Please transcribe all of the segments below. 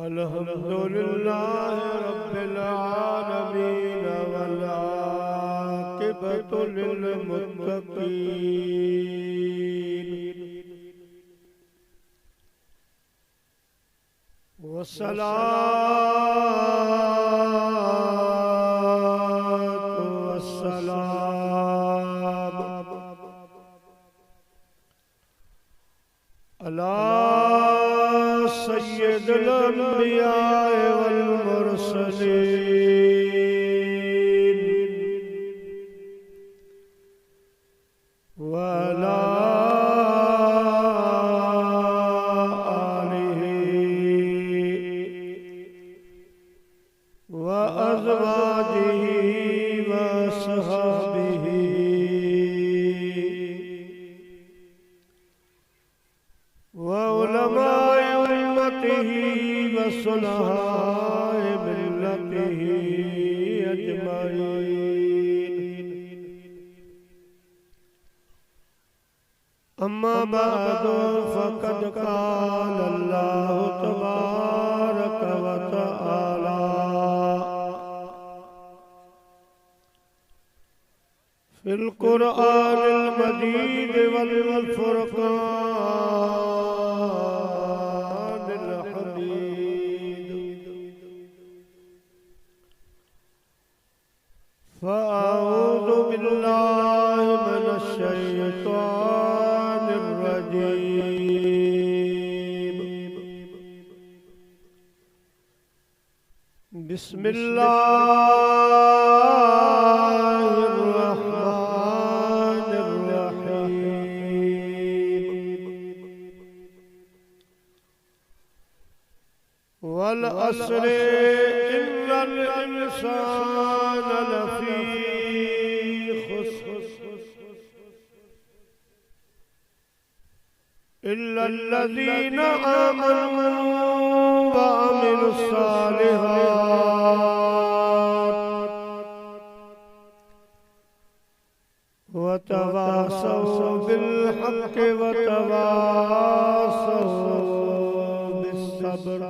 अल्हम्दुलिल्लाह रब्बिल आलमीन वल आक़िबतु लिल मुत्तक़ीन वस्सलातु वस्सलाम अला सय्यिदिल अंबिया वल मुरसलीन व अला आलिहि व अज़वाजिहि व अस्हाबिहि व उलमाए उम्मतिही व सुलहाए मिल्लतिही अजमाईन। अम्मा बअदु फ़क़द क़ाल अल्लाहु तबारक व तआला फिल क़ुरआनिल मजीद वल फ़ुरक़ानिल हमीद फ़अऊज़ु बिल्लाहि मिनश शैतानिर रजीम। बिस्मिल्लाहिर रहमानिर रहीम। वल अस्रि इन्नल इंसान लफी खुस्र इल्लल्लज़ीना आमनू व अमिलुस्सालिहात व तवासौ बिल हक़्क़ि व तवासौ बिस्सब्र।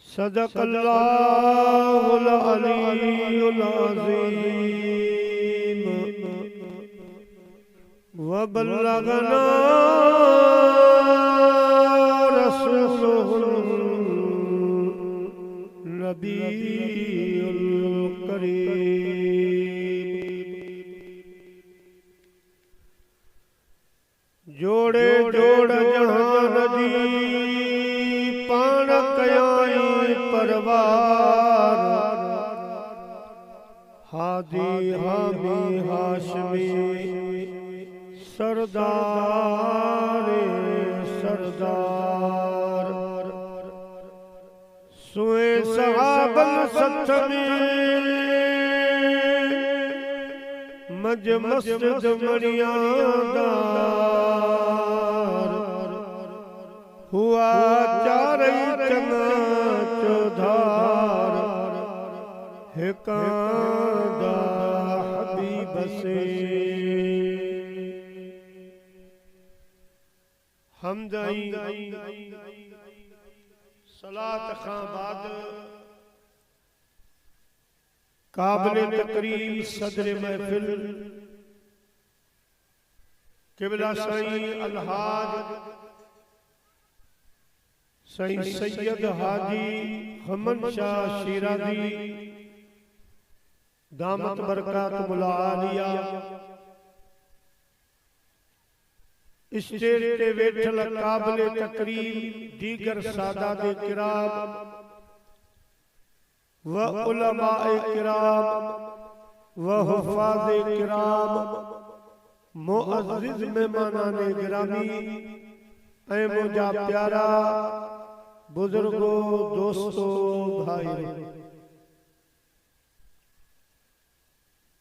सदक़ल्लाहुल अलीयुल अज़ीम व बल्लगना रसूलुहुल नबीयुल करीम। जोड़े जोड़ जहान जी पाण कयाई परवार हादी हामी हाशमी सरदार सरदार सुए सहाबल सत्समी मज मस्जिद मरियादार हुआ चारई चंगा चौधार हिकांदा हबीब से हमदई सलात खां बाद काबिल तकरीम सदर महफिल किबला साईं अलहाज साईं सैयद हाजी हमन शाह शिराज़ी दामत बरकातुहुल आलिया स्टेज ते वेठल काबिल तकरीम दीगर सादात किराम व उलमाए किराम व हुफ़ाज़ किराम मुअज़्ज़िज़ मेहमानाने गिरामी ऐ मुझा प्यारा बुजुर्गो दोस्तो भाई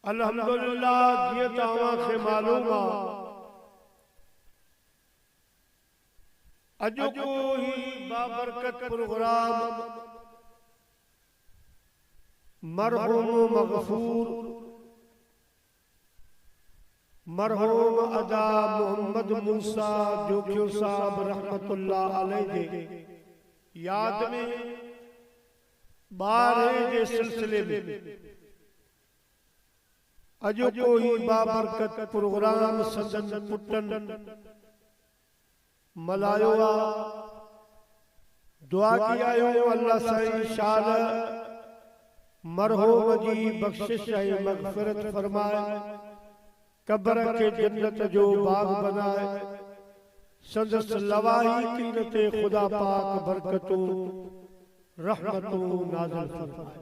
अल्हम्दुलिल्लाह जिए तव्हां खे मालूम आहे अॼु को ही बाबरकत प्रोग्राम मरहूम मगफूर मरहूम अदा मोहम्मद मूसा जोगियो साहब रहमतुल्लाह अलैहि जे याद में बारहे जे सिलसिले में अजो कोई बाबरकत प्रोग्राम सदन पुटन मलायो दुआ की आयो अल्लाह साईं शाल मरहूम जी बख्शिश ऐं मग़फ़िरत फरमाए, कब्र के जन्नत जो बाग बनाए, संदस लवाही क़ीमते खुदा पाक बरकतों रहमतों नाज़िल फरमाए।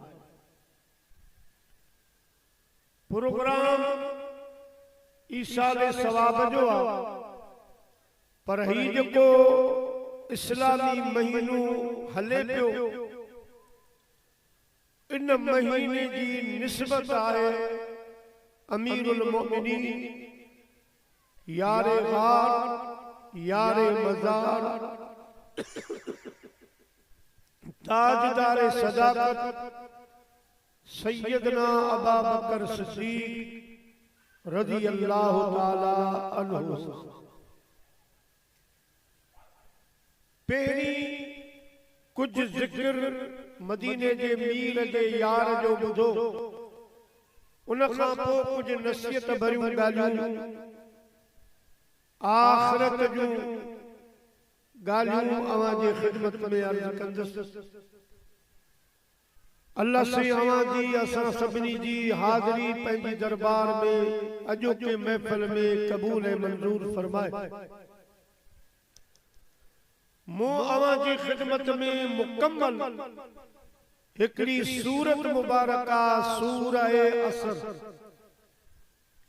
प्रोग्राम ईसाले सवाब जो आ पर ही जेको इस्लामी महीनो हले पियो इन महीने जी निस्बत आहे अमीरुल मोमिनीन यारे गार यारे मज़ार ताजदारे सदाकत सैयदना अबा बकर सिद्दीक रज़ी अल्लाह ताला अन्हु। पेरी कुछ जिक्र मदीने जे मीर जे यार जो बुधो उन खां पोइ कुछ नसीहत भरियूं ॻाल्हियूं आखिरत जूं ॻाल्हियूं अवां जे ख़िदमत में अर्ज़ कंदुसि। अल्लाह से अवां जी असां सभिनी जी हाज़िरी पंहिंजी दरबार में अॼोके महफ़िल में क़बूल ऐं मंज़ूर फरमाए। मूं अवां जी ख़िदमत में मुकम्मल हिकड़ी सूरत मुबारका सूरह असर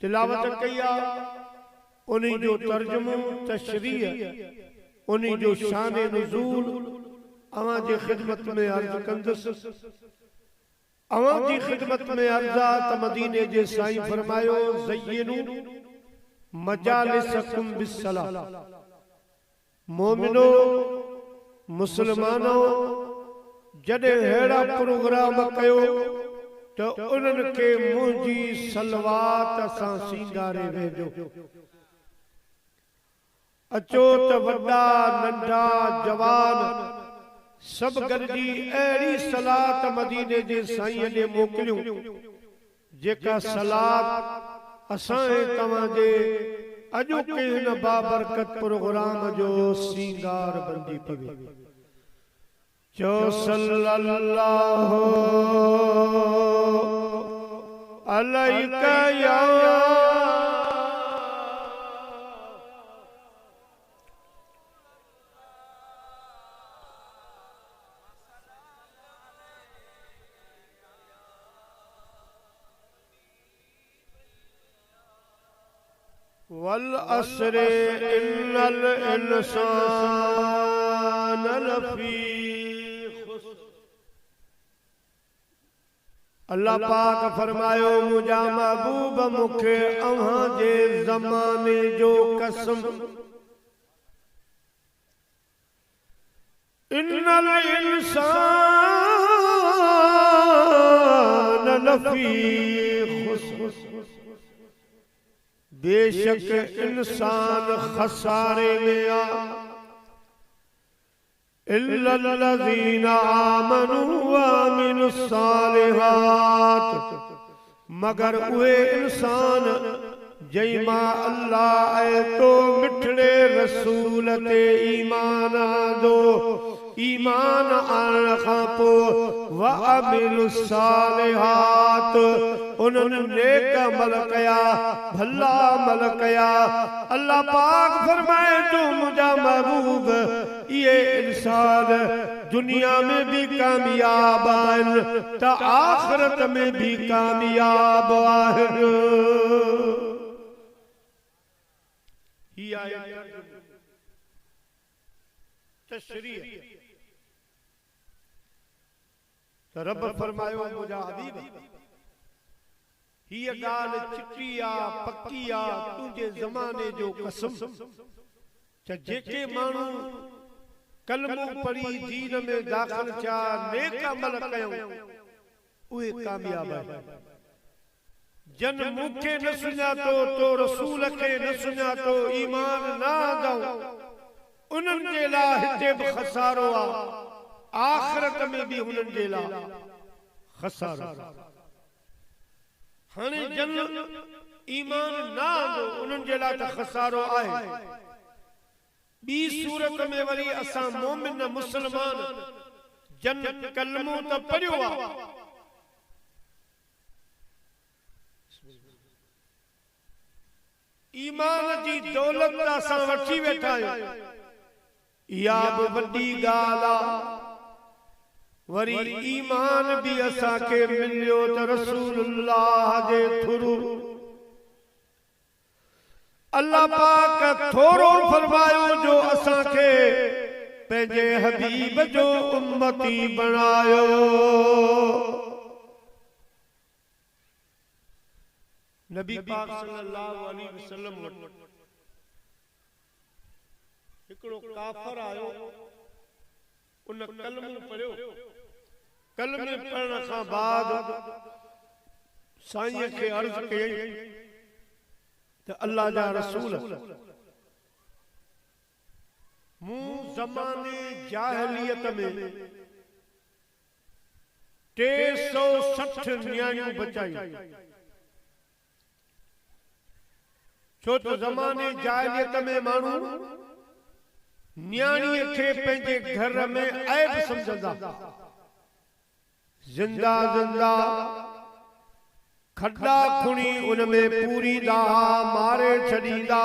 तिलावत कई आ, उन्हीं जो तर्जुमो तशरीह उन्हीं जो शान नुज़ूल अवां जी ख़िदमत में अर्ज़ कंदुसि। अवां जी ख़िदमत में अर्ज़ा त मदीने जे साईं फरमायो ज़य्यिनू मजालिसकुम बिस्सलाह। मोमिनो मुसलमानो जॾहिं अहिड़ा प्रोग्राम कयो त उन्हनि खे मुंहिंजी सलवात सां सींगारे वेझो। अचो त वॾा नंढा जवान सब गॾिजी अहिड़ी सलात मदीने जे साईं ॾे मोकिलियूं जेका सलात असां ऐं तव्हां जे अॼोके हिन बाबरकत प्रोग्राम जो सींगार बंदी पवे। चो सल्लल्लाहु अलैका या वल अस्रे इन्नल इंसान लफी खुस्र। अल्लाह पाक फरमायो मुझा महबूब मुखे अव्हां जे ज़माने जो कसम इन्नल इंसान लफी खुस्र। बेशक इंसान खसारे में आ इल्लल्लज़ीना आमनू व अमिलुस्सालिहात, मगर उहे इंसान जंहिं मां अल्लाह ऐं तो मिठड़े रसूल ते ईमान आंदो, ईमान आणण खां पोइ व अमिलुस्सालिहात उन्होंने नेक अमल कया भला अमल कया। अल्लाह पाक फरमाए तो मुझा महबूब ये इंसान दुनिया में भी कामयाब आहिन त आखिरत में भी कामयाब आहिन। ही आया तशरीह त रब फरमायो मुझा हबीब ही गाल चिटिया पक्किया तुझे जमाने जो कसम त जेके मानू कलमो पढ़ी दीन में दाखिल थिया नेक अमल कयूं उहे कामयाब है। जन मुखे न सुञातो तो रसूल खे न सुञातो ईमान ना दो उन्हनि जे लाइ हिते बि खसारो आहे, आख़िरत में बि हुननि जे लाइ खसारो। हाणे जन ईमान ना दो उन्हनि जे लाइ त खसारो आहे। ॿी सूरत में वरी असां मोमिन मुस्लमान जन कलमो त पढ़ियो आहे, ईमान जी दौलत असां वठी वेठा आहियूं, इहा बि वॾी ॻाल्हि आहे। वरी ईमान बि असांखे मिलियो त रसूलुल्लाह जे थ्रू। अल्लाह पाक थोरो फरमायो जो असांखे पंहिंजे हबीब जो उम्मती बणायो। नबी पाक सल्लल्लाहु अलैहि वसल्लम हिकिड़ो काफर आयो, उन कलमो पढ़ियो। कलमे पढ़ण खां बाद साईं खे अर्ज़ कई त अल्लाह जा रसूल, मूं ज़माने जाहिलियत में 360 न्याणियूं बचायूं। छो तो ज़माने जाहिलियत में माण्हू न्याणीअ खे पंहिंजे घर में ऐब समझंदा। जिंदा जिंदा खड्डा खुणी उनमें पूरींदा, मारे छॾींदा।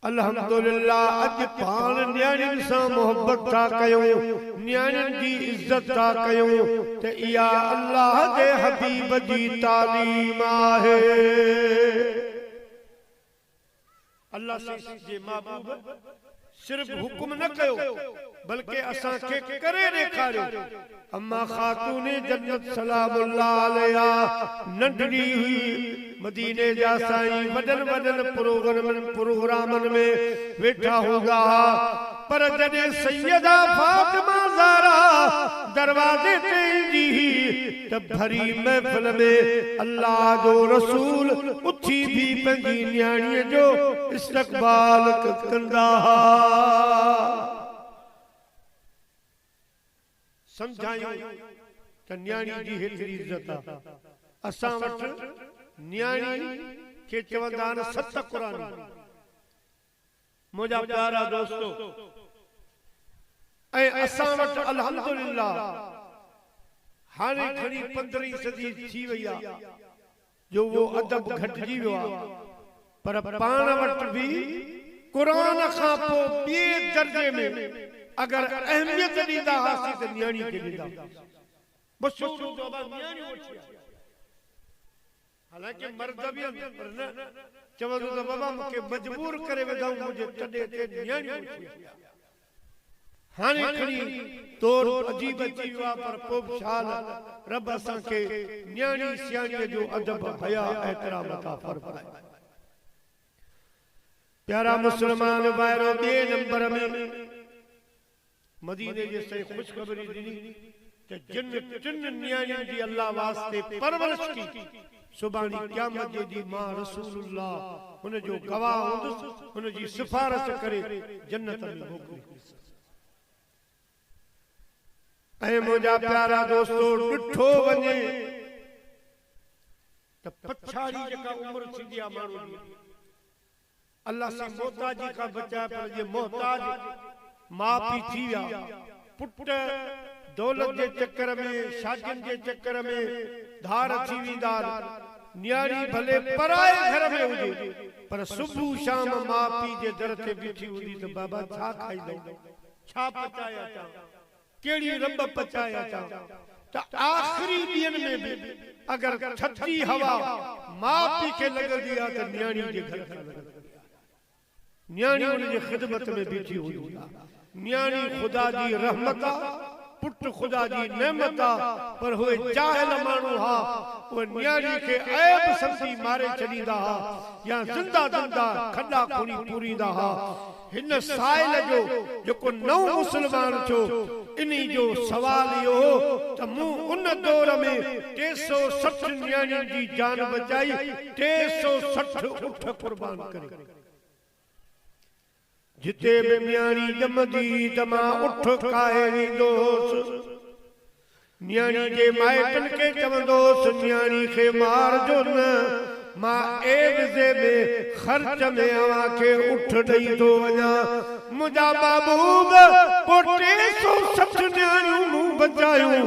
अल्हम्दुलिल्लाह अॼु पाण न्याणियुनि सां मोहब्बत था कयूं, न्याणियुनि जी इज्जत था कयूं त इहा अल्लाह जे हबीब जी तालीम आहे। अल्लाह जे महबूब सिर्फ हुक्म न कयो बल्कि असांखे करे ॾेखारियो। अम्मा खातून जन्नत सलामुल्लाह अलैहा नंढड़ी हुई, मदीने जा साईं वॾनि वॾनि प्रोग्रामनि में वेठा हूंदा, पर जॾहिं सैयदा फातिमा ज़हरा दरवाजे ते ईंदी हुई त भरी महफ़िल में अल्लाह जो रसूल उथी भी पंहिंजी न्याणीअ जो इस्तक़बाल कंदा। समझायूं त न्याणी जी हेतिरी इज़त आहे। असां वटि न्याणी खे चवंदा आहिनि सत क़ुरान। मुंहिंजा प्यारा दोस्तो, ऐं असां वटि अल्हम्दुलिल्लाह हाणे खणी 15वीं सदी थी वई आहे जो वो अदब घटिजी वियो आहे, पर पाण वटि बि क़ुरान खां पोइ ॿिए दर्जे में अगर अहमियत ॾींदा हुआसीं त न्याणी खे ॾींदा। हालांकि मर्द बि पर न चवंदो त बाबा मूंखे मजबूर करे वेंदा मुंहिंजे टॾे ते न्याणी। हाणे खणी तौर अजीब अची वियो आहे, पर पोइ छा रब असांखे न्याणी सियाणीअ जो अदब हया एहतराम अता फरमाए। प्यारा मुस्लमान वायरो, ॿिए नंबर में मदीने जे से खुशखबरी ॾिनी त जिन न्याणियुनि जी अल्लाह वास्ते परवरिश की, सुभाणे क़यामत जे ॾींहुं मां रसूलुल्लाह हुन जो गवाह हूंदुसि, हुन जी सिफारिश करे जन्नत में मोकिलींदुसि। ऐं मुंहिंजा प्यारा दोस्तो, ॾिठो वञे त पछाड़ी जेका उम्र थींदी आहे माण्हू जी, अल्लाह सां मोहताजी खां बचाए, पर जे मोहताज मां पीउ थी विया, पुट दौलत जे चक्कर में, शादियुनि जे चक्कर में धार थी वेंदा। न्याणी भले पराए घर में हुजे, पर सुबुह शाम मां पीउ जे दर ते बीठी हूंदी त बाबा छा खाईंदो, छा पचाया अचां, कहिड़ी रब पचाया अचां। त आख़िरी ॾींहंनि में बि अगर थधी हवा मां पीउ खे लॻंदी आहे त न्याणी जे घर खां लॻंदी आहे। न्याणी उन जी ख़िदमत में बीठी हूंदी आहे। न्याणी खुदा जी रहमत आहे, पुट खुदा जी नेमत आहे, पर हुए जाहिल माण्हू हा, उहे न्याणी खे ऐब समझी मारे छॾींदा हा या ज़िंदा ज़िंदा खॾा खुणी पूरींदा हा। हिन साइल जो जेको नओं मुस्लमान थियो, इन्हीं जो सवाल यो त मूं उन दौर में 360 न्याणियुनि जी जान बचाई 360 उठ कुर्बान करे जिते भी न्याणी जमदी त मां उठ काहे ॾींदोसि न्याणी जे माइटन के चवंदोसि न्याणी खे मारजो न मां एवज़े में खर्च में अवां खे उठ ॾेई थो वञा मुंहिंजा महबूब पोइ 360 न्याणियूं मूं बचायूं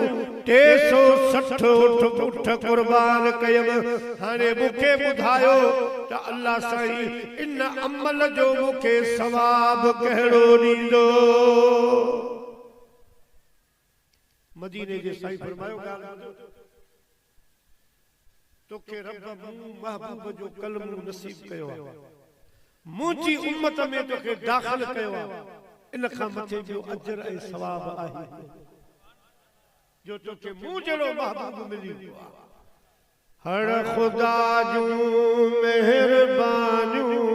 360 उठ कुर्बान कयमि हाणे मूंखे ॿुधायो त अल्लाह साईं इन अमल जो मूंखे सवाब कहिड़ो ॾींदो मदीने जे साईं फरमायो तोखे रब महबूब जो कलमो नसीब कयो मुंहिंजी उम्मत में तोखे दाख़िल कयो इन खां मथे जो अजर ऐं सवाब आहे जो तोखे मूं जहिड़ो महबूब मिली हर ख़ुदा जूं महिरबानियूं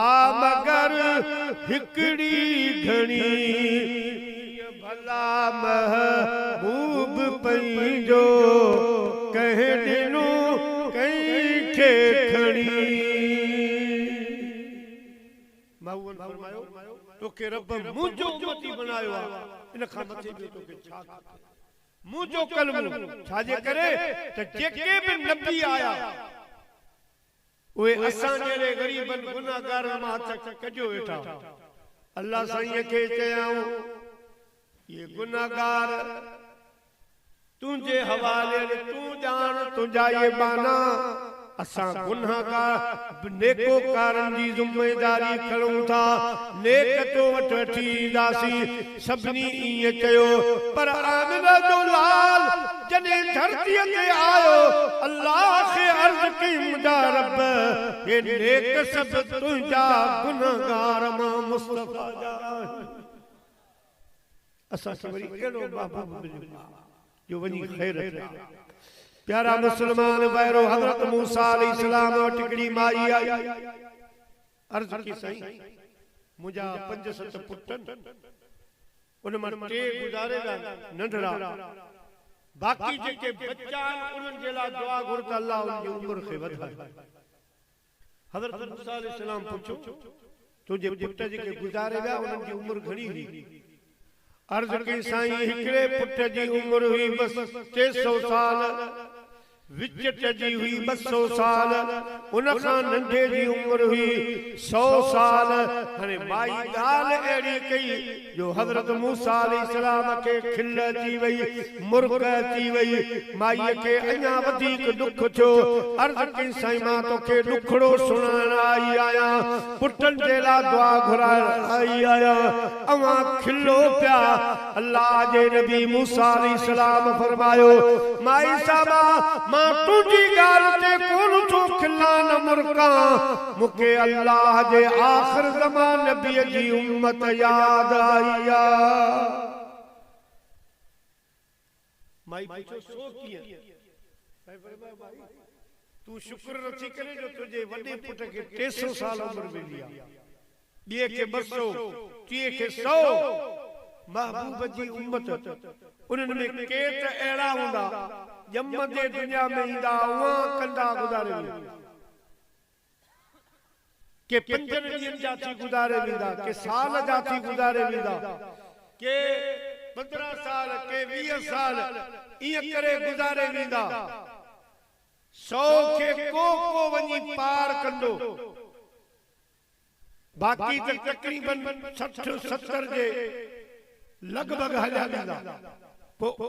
आ मगर हिकड़ी घणी भला महबूब पंहिंजो कहीं ॾिनो कहीं खे खणी महबूब फरमायो तोखे रब मुंहिंजो उम्मती बनायो इन खां मथे जो तोखे छा मुंहिंजो कलमो छाजे करे त जेके भी नबी आया उहे असां जहिड़े ग़रीबन गुनाहगारन मां हथ कढियो वेठा अल्लाह साईं खे चयाऊं ये गुनाहगार तुझे हवाले तू जान तुझा ये माना असां गुनाहगार नेकोकारन जी जिम्मेदारी खणूं था नेक तो वठी ईंदासीं सभिनी ईअं चयो पर आमिना जो लाल जॾहिं धरतीअ ते आयो अल्लाह खे अर्ज़ कई मुंहिंजा रब हे नेक सभु तुंहिंजा गुनाहगार मां मुस्तफा जा असां खे वरी कहिड़ो महबूब मिलियो जो वञी ख़ैर प्यारा मुसलमान भाइरो हज़रत मूसा अलैहिस्सलाम टिकड़ी माई आई अर्ज़ की साईं मुंहिंजा 5-7 पुटन उन मां 3 गुज़ारे विया नंढड़ा बाक़ी जेके बच्चा उन्हनि जे लाइ दुआ घुर त अल्लाह उन जी उम्र खे वधाए हज़रत मूसा अलैहिस्सलाम पुछो तुंहिंजे पुट जेके गुज़ारे विया उन्हनि जी उम्र घणी हुई अर्ज़ की साईं हिकिड़े पुट जी उम्र हुई बस 300 साल विच जी हुई 200 साल उन खां नंढे जी उम्र हुई 100 साल हाणे माई ॻाल्हि अहिड़ी कई जो हज़रत मूसा अलैहिस्सलाम खे खिल अची वई मुर्ग अची वई माईअ खे अञा वधीक दुख थियो अर्ज़ कई साईं मां तोखे ॾुखड़ो सुणाइण आई आहियां पुटनि जे लाइ दुआ घुराइण आई आहियां अवां खिलो पिया अल्लाह जे नबी मूसा अलैहिस्सलाम फरमायो माई साहबा तुझी गाल ते कोन थो खिला न मुर्गा मूंखे अल्लाह जे आखिर ज़मान नबी जी उम्मत याद आई माई पूछो सो कीअं तू शुक्र नथी करे जो तुझे वॾे पुट खे 300 साल उम्र मिली आहे ॿिए खे 200 टीह खे 100 महबूब जी उम्मत उन्हनि में के त अहिड़ा हूंदा जमदे दुनिया में ईंदा उहा कंदा गुज़ारे के 5 ॾींहंनि जा थी गुज़ारे वेंदा के साल जा थी गुज़ारे वेंदा के 15 साल के 20 साल ईअं करे गुज़ारे वेंदा 100 खे को वञी पार कंदो बाक़ी त तकरीबन 60-70 जे लगभग हलिया वेंदा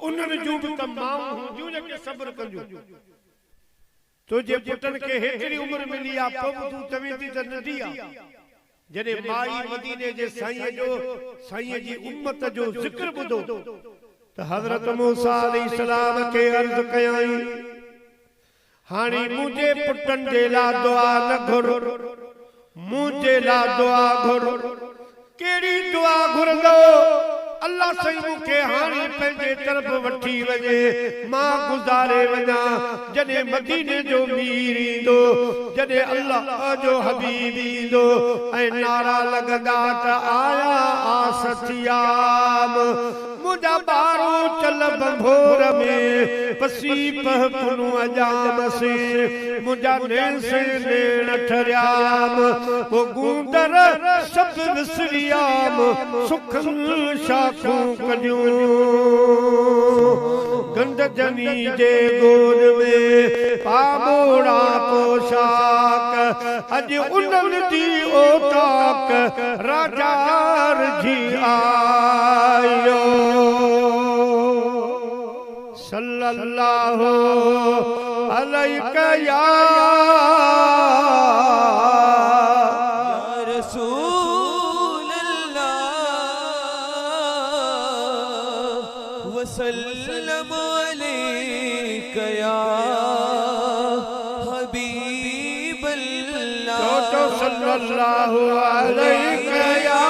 उन्हनि जूं बि तमामु हुंदियूं जेके सब्र कंदियूं तुंहिंजे पुटनि खे हेतिरी उमिरि मिली आहे पोइ बि तूं चवीं थी त नंढी आहे जॾहिं माई मदीने जे साईं जी उम्मत जो ज़िक्र ॿुधो त हज़रत मूसा अलैहिस्सलाम खे अर्ज़ कयई हाणे मुंहिंजे पुटनि जे लाइ दुआ न घुर मुंहिंजे लाइ दुआ घुर कहिड़ी दुआ घुरंदो अल्लाह सही मूंखे हाणे पंहिंजे तरफ़ वठी वञे मां गुज़ारे वञा जॾहिं मदीने जो मीर ईंदो जॾहिं अल्लाह जो हबीब ईंदो ऐं नारा लॻंदा त आया आसथियाम मुंहिंजा ॿारो चल बंभोर में पसी पह पुनू अजाम से मुंहिंजा नेण से नेण ठरियाम वो गूंदर सब विसरियाम सुखन शाखूं कढियूं गंद जनी जे गोद में पामोड़ा पोशाक अॼु उन्हनि जी ओताक राजार जी आयो सल्लल्लाहु अलैका या रसूल अल्लाह वसल्लम अलैका या हबीब अल्लाह तो सल्लल्लाहु अलैका या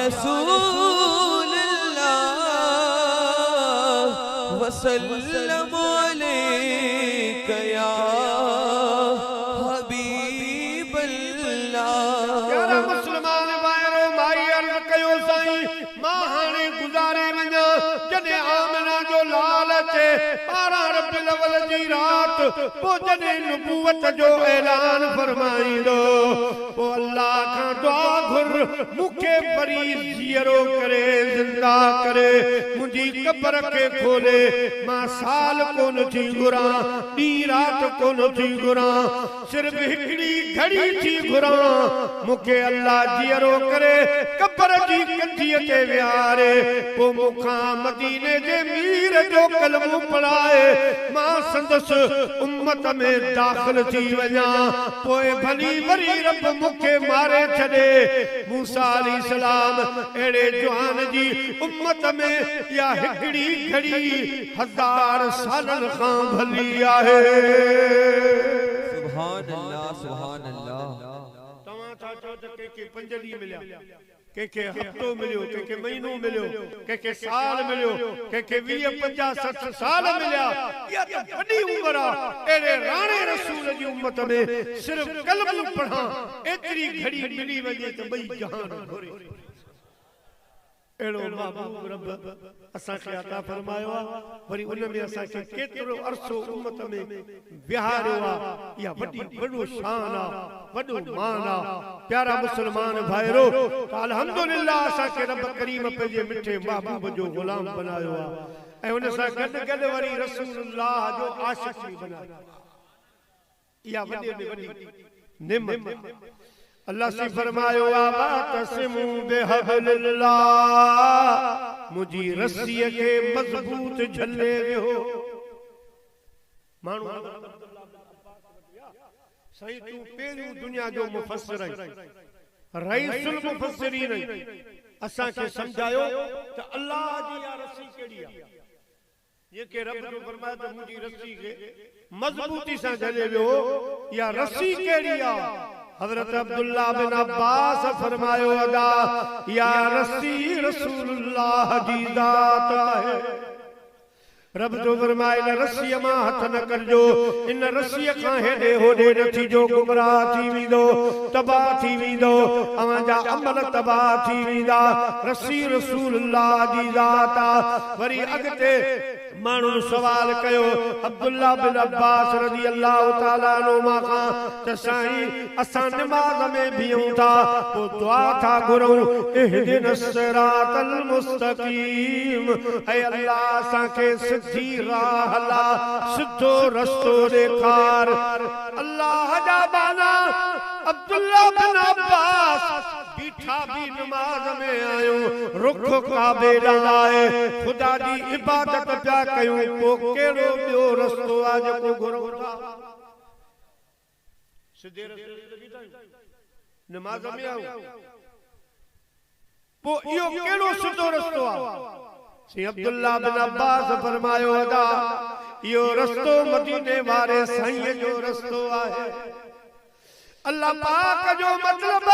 रसूल वसल्लम अलैका या हबीब अल्लाह यारा मुसलमान वायरो माई अर्ज़ कयो साईं मां हाणे गुज़ारे वञा जॾहिं आमना जो लाल अचे 12 रबीउल अव्वल जी रात पोइ जॾहिं नबूवत जो ऐलान फरमाईंदो पोइ अल्लाह खां दुआ घुर मूंखे वरी ज़ीरो करे ज़िंदा करे मुंहिंजी कब्र खे खोले मां साल कोन थी घुरां ॾींहुं राति कोन थी घुरां सिर्फ़ हिकिड़ी घड़ी थी घुरां मूंखे अल्लाह ज़ीरो करे कब्र जी कंधीअ ते विहारे पोइ मूंखां मदीने जे मीर जो कलमो पढ़ाए मां संदसि उम्मत में दाख़िल थी वञा पोइ भली वरी रब मूंखे मारे छॾे मूसा अलैहिस्सलाम अहिड़े जवान जी उम्मत में या हिकिड़ी घड़ी 1000 सालनि खां भली आहे सुभान अल्लाह सुभान अल्लाह तव्हां छा चओ त कंहिंखे 5 ॾींहं मिलिया कंहिंखे हफ़्तो मिलियो कंहिंखे महीनो मिलियो कंहिंखे साल मिलियो कंहिंखे 20 50 60 साल मिलिया इहा त वॾी उमिरि आहे अहिड़े राणे रसूल जी उम्मत में सिर्फ़ कलमो पढ़ां एतिरी घड़ी मिली वञे त ॿई जहान घुरे एड़ो महबूब रब असांखे अता फरमायो आहे वरी उन में असांखे केतिरो अरसो उम्मत में विहारियो आहे इहा वॾो शान आहे वॾो मान आहे प्यारा मुसलमान भाइरो अल्हम्दुलिल्लाह असांखे रब करीम पंहिंजे मिठे महबूब जो गुलाम बनायो आहे ऐं उन सां गॾु गॾु वरी रसूलुल्लाह जो आशिक़ बि बनायो इहा वॾे में वॾी नेमत अल्लाह से फरमायो आबा तस्मू बिहबलिल्लाह मुझी रस्सी के मजबूत झले वियो मानू सही तू पहिरियों दुनिया जो मुफस्सिर रईसुल मुफस्सिरीन असा के समझायो त अल्लाह जी या रस्सी केड़ी आ ये के रब जो फरमाया त मुझी रस्सी के मजबूती से झले वियो या रस्सी केड़ी आ हजरत अब्दुल्ला बिन अब्बास फरमायो अदा या रस्सी रसूलुल्लाह जी ज़ात है रब जो फरमाए रस्सी मां हथ न करजो इन रस्सी खां हेडे होडे न थीजो गुमराह थी वेंदो तबाह थी वेंदो अवां जा अमल तबाह थी वेंदा रस्सी रसूलुल्लाह जी ज़ात वरी अगते मानू सवाल कयो अब्दुल्ला बिन अब्बास रज़ी अल्लाह तआला अन्हुमा खां त साईं असां नमाज में बीहूं था पोइ दुआ था घुरूं इहदिनस सिरातल मुस्तकीम ऐ अल्लाह असांखे सिधी राह ला सिधो रस्तो ॾेखार अल्लाह जा बाना अब्दुल्ला बिन अब्बास बीठा भी नमाज में आयो रुख काबे लाए खुदा जी इबादत पिया कयूं पो केड़ो बियो रस्तो आ जेको घुरूं था सिधे रस्ते ते बीठा नमाज में आयो पो इहो केड़ो सिधो रस्तो आ सी अब्दुल्ला बिन अब्बास फरमायो अदा इहो रस्तो मदीने वारे साईं जो रस्तो आहे अल्लाह पाक जो मतलब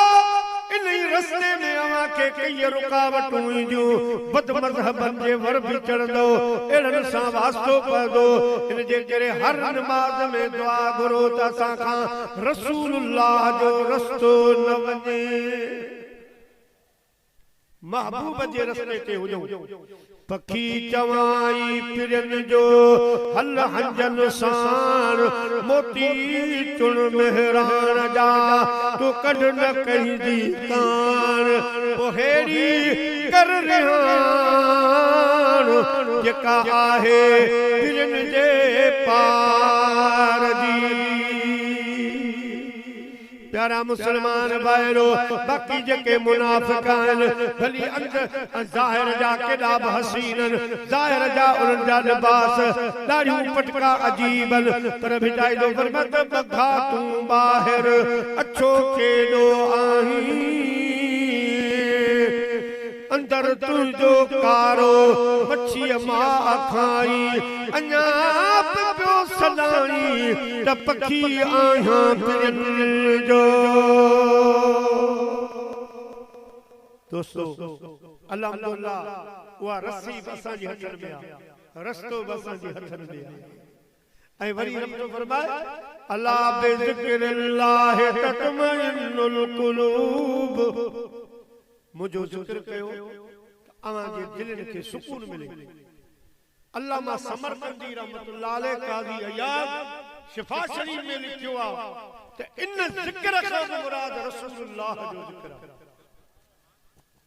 इन रस्ते में अवां के कई रुकावटूं ईंदियूं बद मज़हबन जे वर भी चढ़ंदो एड़न सां वास्तो पवंदो इन जे करे हर नमाज में दुआ घुरो त असां खां रसूलुल्लाह जो रस्तो न वञे महबूब जे रस्ते ते हुजूं पखी चवाई पिरन जो हल हंजन साण मोती चुन मेहरान जा तू कढ न कहीं दी कान पोहेड़ी कर रिहान जेका आहे पिरन जे पार दी प्यारा मुसलमान भाइरो बाकी जेके मुनाफिक आहिनि भली अंदर ज़ाहिर जा केॾा बि हसीन ज़ाहिर जा उन्हनि जा लिबास ॾाढियूं पटका अजीबन पर भिटाईंदो फरमातो बघा तूं ॿाहिरि अछो केॾो आहीं अंदर तुंहिंजो कारो मच्छीअ मां खाई अञा पियो सदाई त पखी आहियां पिरनि जो दोस्तो अल्हम्दुलिल्लाह उहा रस्सी बि असांजे हथनि में आहे रस्तो बि असांजे हथनि में आहे ऐं वरी रब फरमाए अला बिज़िक्रिल्लाह तत्मइन्नुल कुलूब मुझो जिक्र कयो अवां जे दिलनि खे सुकून मिले अल्लामा समरकंदी रहमतुल्लाह अलैह काज़ी अयाद शिफा शरीफ में लिखियो आहे त इन जिक्र खां मुराद रसूलुल्लाह जो जिक्र आहे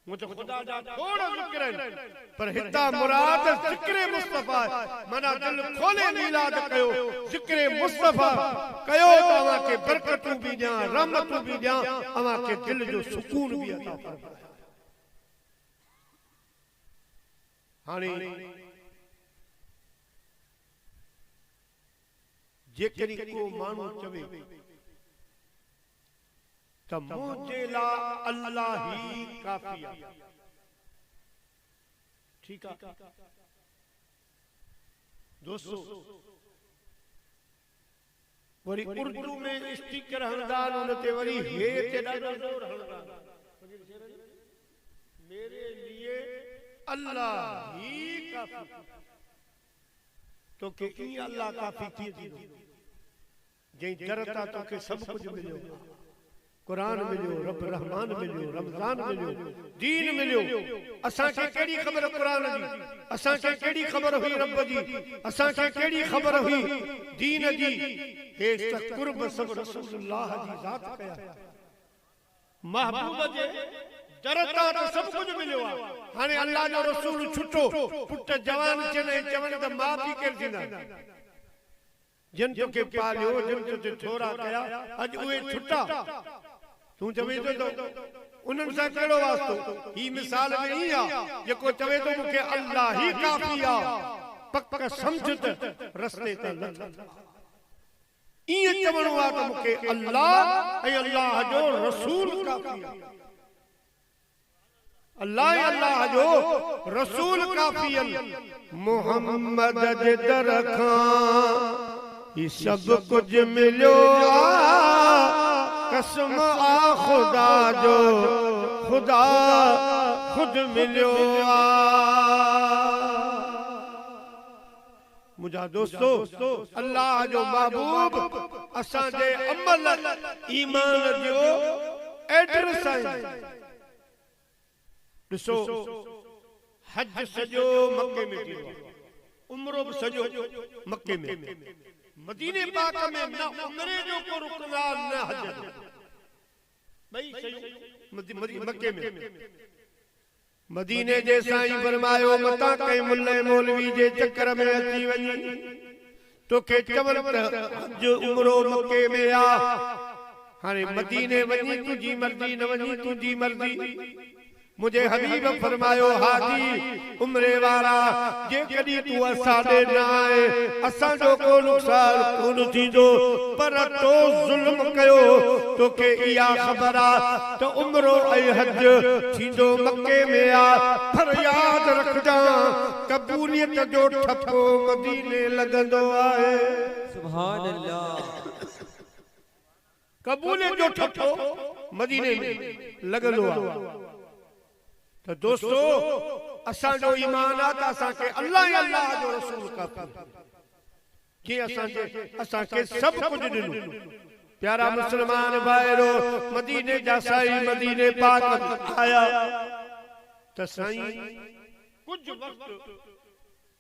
मुझे खुदा जा थोड़ा जिक्र है पर हिता मुराद जिक्र मुस्तफा मना दिल खोले मिलाद कयो जिक्र मुस्तफा कयो अवां के बरकतूं भी दियां रहमतूं भी दियां अवां के दिल जो सुकून भी अता फरमाए हाणे जेकॾहिं को माण्हू चवे त मुंहिंजे लाइ अल्लाह ही काफ़ी आहे ठीक है दोस्तों वरी उर्दू में स्टिकर हणंदा उनते वरी हे ते ॾाढो ज़ोर हणंदा मेरे लिए अल्लाह ही काफ़ी तो के ई अल्लाह काफ़ी थी थींदो जंहिं जरता तोखे सभु कुझु मिलियो कुरान मिलियो रब रहमान मिलियो रमज़ान मिलियो दीन मिलियो असांखे कहिड़ी ख़बर कुरान जी असांखे कहिड़ी ख़बर हुई रब जी असांखे कहिड़ी ख़बर हुई दीन जी हे त कुर्ब सभु रसूलुल्लाह जी ज़ात कया महबूब जे जरता तो सब कुछ मिलियो आहे हाणे अल्लाह जो रसूल छुटो पुट जवान चवण त मां पी केर थींदा जिन तोखे पालियो जिन तुझे थोरा कया अॼु उहे छुटा तूं चवे थो उन्हनि सां कहिड़ो वास्तो ही मिसाल में ई आहे जेको चवे थो मूंखे अल्लाह ही काफ़ी आहे पक सम्झ त रस्ते ते न ईअं चवणो आहे त मूंखे अल्लाह ऐं अल्लाह जो रसूल काफ़ी आहे अल्लाह जो रसूल काफ़ी मोहम्मद जे दर खां ये सब कुछ मिलियो कसम आ खुदा जो खुदा खुद मिलियो मुझा दोस्तों अल्लाह जो महबूब असांजे अमल ईमान जो एड्रेस आहे ॾिसो हज सॼो मक्के में थींदो आहे उम्रो बि सॼो मक्के में मदीने पाक में न उम्रे जो को रुकन आहे न हज ॿई शयूं मक्के में मदीने जे साईं फरमायो मता कंहिं मुल्ले मौलवी जे चक्कर में अची वञी तोखे चवनि त हज उम्रो मक्के में आहे हाणे मदीने वञी तुंहिंजी मर्ज़ी न वञी तुंहिंजी मर्ज़ी मुझे हबीब फरमायो हाजी उम्रे वारा जे कदी तू असाडे न आए असांजो को नुक़सान कोन थींदो पर तो जुल्म कयो तोखे इहा ख़बर आ त उम्रो ऐं हज थींदो मक्के में आ पर याद रखजा कबूलियत जो ठपो मदीने लगंदो आहे सुभान अल्लाह कबूलियत जो ठपो मदीने में लगल हुआ तो दोस्तों असां जो ईमान आ त असां के अल्लाह अल्लाह जो रसूल का कि असां के सब कुछ दिनो प्यारा मुसलमान भाईरो मदीने जा साईं मदीने पाक आया त साईं कुछ वक्त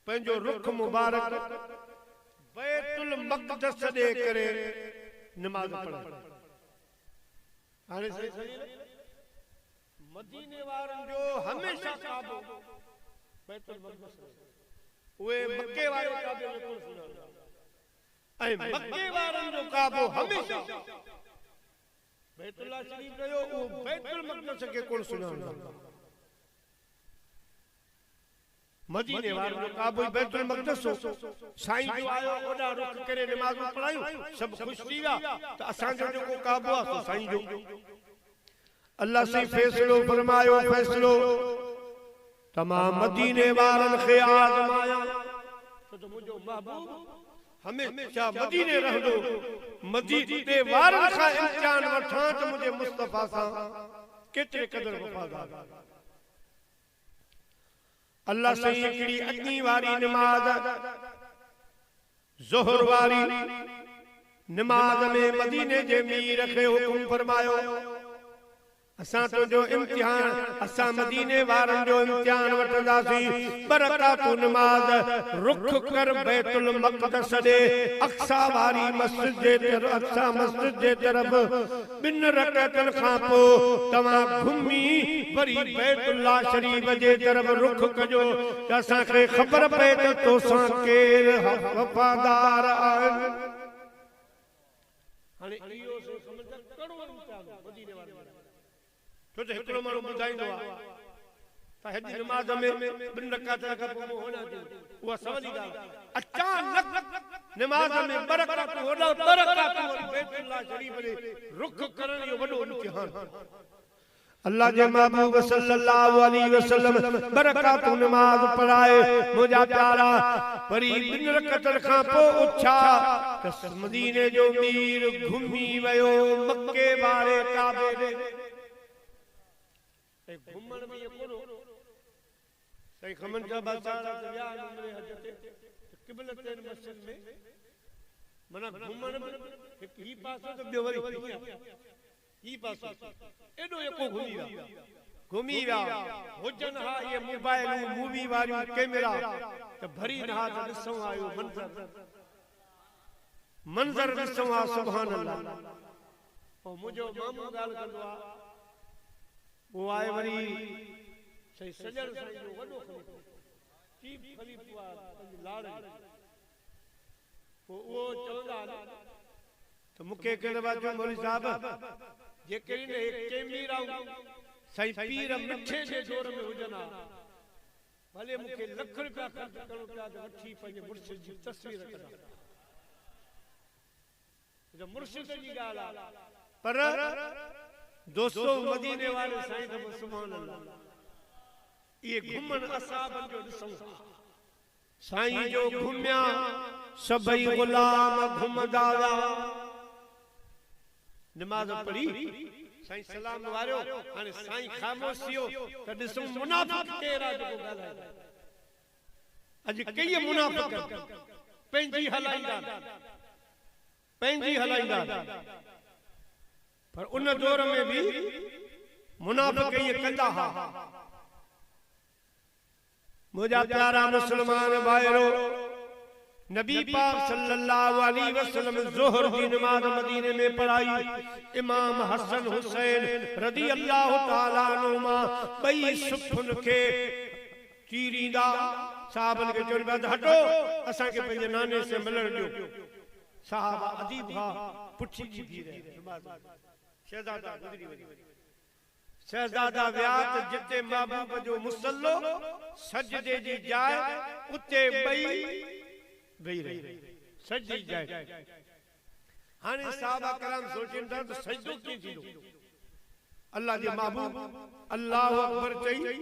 पंहिंजो रुख मुबारक बैतुल मक़दस दे करे नमाज पढ़े हाणे मदीने वारन जो हमेशा काबो बैतुल मक़दस उहे मक्के वारे काबे में कोन सुञाणो ऐं मक्के वारन जो काबो हमेशा बैतुल्लाह शरीफ जो वो बैतुल मक़दस के कोन सुञाणो मदीने वारन जो काबो बैतुल मक़दस साईं जो आयो ओडा रुख करे नमाज पढ़ायूं सब खुश थी विया त असां जो जेको काबो आ सो साईं जो अल्लाह से फैसलो फरमायो फैसलो तमाम मदीने वारन खे आज़माया तो मुझो महबूब हमेशा मदीने रहंदो मदीने वारन खां इम्तिहान वठां त मुझे मुस्तफा सां केतिरे क़दर वफादार अल्लाह से हिकड़ी अग्नि वारी नमाज ज़ोहर वारी नमाज में मदीने जे मीर खे हुकुम फरमायो असां तुंहिंजो इम्तिहान असां मदीने वारन जो इम्तिहान वठंदासीं बरकातु नमाज रुख कर बैतुल मक़दस दे अक्सा वारी मस्जिद जे तरफ अक्सा मस्जिद जे तरफ बिन रकातन खां पोइ तव्हां घुमी वरी बैतुल्लाह शरीफ जे तरफ रुख कजो त असांखे ख़बर पए त तोसां केर वफ़ादार आहिनि हाणे इहो सम्झ कड़ो इम्तिहान मदीने वारन तो हिकिड़ो माण्हू ॿुधाईंदो आहे त हेॾी नमाज़ में ॿिनि रकातनि खां पोइ होना थी उहा सवली ॻाल्हि अचानक नमाज़ में बरकातूं होॾा बरकातूं बैतुल्लाह शरीफ ॾे रुख करण जो वॾो इम्तिहान अल्लाह जे महबूब सल्लल्लाहु अलैहि वसल्लम बरकातूं नमाज पढ़ाए मुंहिंजा प्यारा वरी ॿिनि रकातनि खां पोइ उछा त मदीने जो मीर घुमी वियो मक्के वारे काबे ॾे घुमण में ये कोन सही खमन का बादशाह त विया उमरे हज ते क़िबलतैन मस्जिद में मना घुमण में एक ही पासो तो ॿियो वरी ही पासो एडो एको घुमी विया हुजन हा ये मोबाइल मूवी वारियूं कैमरा त भरी नहा त ॾिसऊं आयो मंजर ॾिसऊं आ सुभान अल्लाह ओ मुंहिंजो मामू ॻाल्हि कंदो आ वो आए वरी सही सजन साईं जो वॾो खलीफ़ो चीफ खलीफ़ो पंहिंजी लाड़ पोइ उहो चवंदा त मूंखे कहिड़े बात मौलवी साहब जेकॾहिं ने कैमराऊं साईं पीर मिठे जे जोर में हुजनि भले मूंखे लख रुपया ख़र्च करणो पिया त वठी पंहिंजे मुर्शिद जी तस्वीर कढां मुर्शिद जी ॻाल्हि आहे पर दोस्तों मदीने वाले साईं तो सुभान अल्लाह ये घुमन असाबन जो ॾिसऊं साईं जो घुमिया सभई गुलाम घुमदा नमाज पढ़ी साईं सलाम वारियो हाणे साईं ख़ामोश थियो त ॾिसऊं मुनाफ़िक़ केरा जो ॻाल्हाए अॼु कई मुनाफ़िक़ पंहिंजी हलाईंदा पर उन दौर में भी मुनाफिक ये कंदा हा मुझा प्यारा मुसलमान भाईरो नबी पाक सल्लल्लाहु अलैहि वसल्लम ज़ोहर की नमाज मदीने में पढ़ाई इमाम हसन हुसैन रज़ी अल्लाह ताला अन्हुमा बई सुफुन के चीरींदा साहबन के चोरी बात हटो असा के पंहिंजे नाने से मिलण ॾियो साहबा अदीब हा पुठी जी थी रहे नमाज शहजादा गुजरी वई शहजादा व्यात जिते महबूब जो मुसल्लो सजदे जी जाए उते बई रही सजदी जाए हाने साहबा कराम सोचन था तो सजदो कीअं थींदो अल्लाह जे महबूब अल्लाह अकबर चई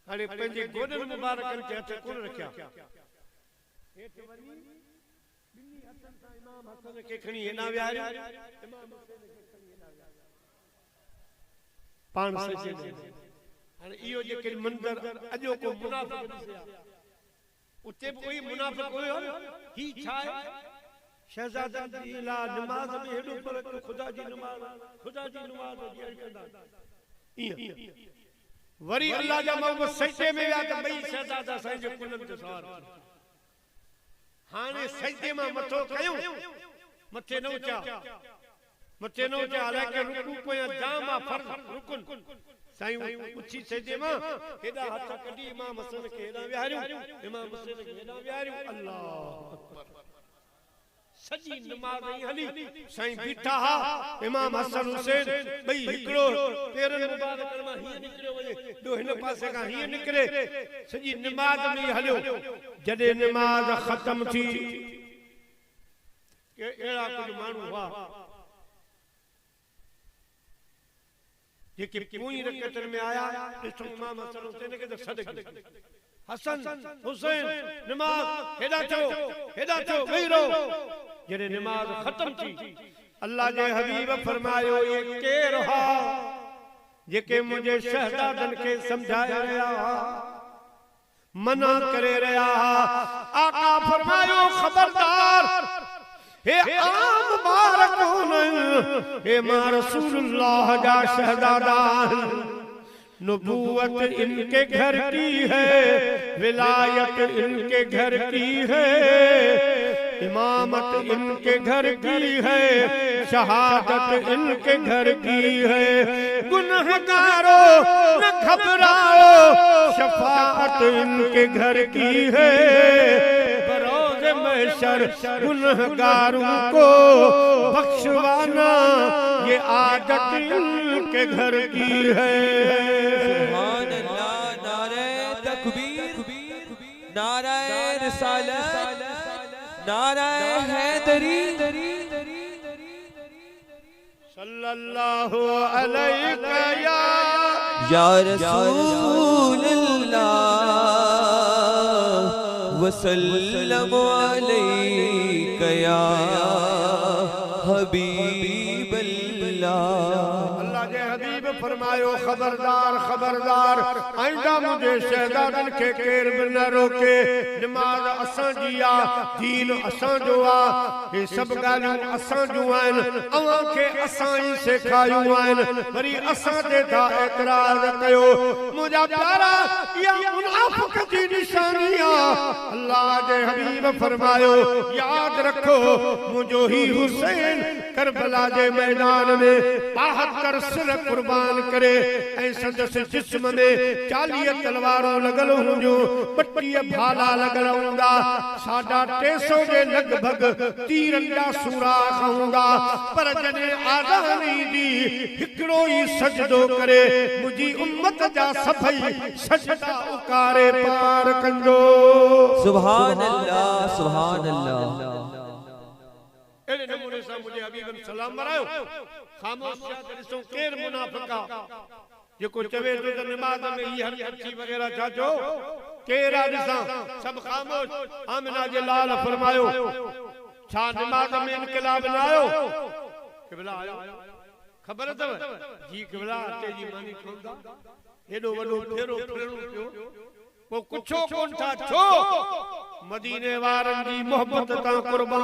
हाने पंहिंजे गोॾनि मुबारकनि ते हथ कोन रखिया हेठि वञी ॿिन्ही हथनि सां इमाम हसन खे खणी हेॾां विहारियो इमाम हुसैन खे खणी हेॾां विहारियो पाण सजे हाणे इहो जेके मंदर अॼो को मुनाफ़िक़ ॾिसिया उते बि कोई मुनाफ़िक़ हुयो ही छा आहे शहज़ादा जी ला नमाज में हेॾो फर्क़ ख़ुदा जी नमाज ॾियण कंदा ईअं वरी अल्लाह जा महबूब सजदे में विया त ॿई शहज़ादा साईं जे कुलनि ते सवार हाणे सजदे मां मथो कयूं मथे न उचा हालांकि रुकू को जाम आहे फर्ज़ रुकुन साईं उची सजदे मां हेॾा हथ कढी इमाम हसन खे हेॾा विहारियूं इमाम हुसैन खे हेॾा विहारियूं अल्लाह अकबर सजी नमाज हली साईं बीठा हा इमाम हसन हुसैन ॿई हिकिड़ो पेरनि मुबारक मां हीअं निकिरियो वञे ॿियो हिन पासे खां हीअं निकिरे सजी नमाज में हलियो जॾहिं नमाज ख़त्म थी के अहिड़ा कुझु माण्हू हुआ जेके पोइ रकअतनि में आया ॾिठो इमाम हसन हुसैन खे त सदके हसन हुसैन नमाज हेॾा थियो वेही रहो जॾहिं नमाज ख़त्म थी अल्लाह जे हबीब फरमायो ये केर हा जेके मुंहिंजे शहज़ादनि खे सम्झाए रहिया मना करे रहिया आका फरमायो खबरदार हे आम ॿार कोन हे मां रसूलुल्लाह जा शहज़ादा नबूवत इनके घर की है विलायत इनके घर की है इमामत इनके घर की है शहादत इनके घर की है गुनहगारों न घबराओ शफाअत इनके घर की है बरोज़ महशर गुनहगारों को बख्शवाना ये आदत इनके घर की है सुभान अल्लाह नारे तकबीर नारे रिसालत नारे हैदरी सल्लल्लाहु अलैहि या रसूल अल्लाह वसल्लम अलैका या हबीब अल्लाह अल्लाह के हबीब फरमायो खबरदार आइंदा मुझे शहज़ादन के केर भी न रोके नमाज असां जी आ दीन असां जो आ ये सब गालियूं असां जूं आहिनि अवां खे असां ई सेखारियूं आहिनि वरी असां ते था एतराज़ कयो मुंहिंजा प्यारा इहा मुनाफ़िक़ जी निशानी आ अल्लाह जे हबीब फरमायो याद रखो मुंहिंजो ही हुसैन करबला जे मैदान में 72 सिर कुर्बान करे ऐं संदसि जिस्म में 40 तलवारूं लॻल हूंदियूं 32 भाला लॻल हूंदा 350 जे लॻभॻि तीरनि जा सुराख हूंदा पर जॾहिं आज़ान ईंदी हिकिड़ो ई सजदो करे मुंहिंजी उम्मत जा सभई सजदा उकारे पार कंदो सुभान अल्लाह अहिड़े नमूने सां मुंहिंजे हबीबन सलाम मरायो ख़ामोश थिया त ॾिसो केरु मुनाफ़िक़ आहे जेको चवे थो त नमाज़ में ही हरकत थी वग़ैरह छा चओ केरु आहे ॾिसां सभु ख़ामोश आमिना जे लाल फरमायो छा नमाज़ में इनक़िलाब न आयो क़िबला आयो ख़बर अथव जी क़िबला अचे जी मानी खणंदा हेॾो वॾो फेरो फिरणो पियो पोइ कुझो कोन था छो मदीने वारनि जी मोहबत तां कुर्बान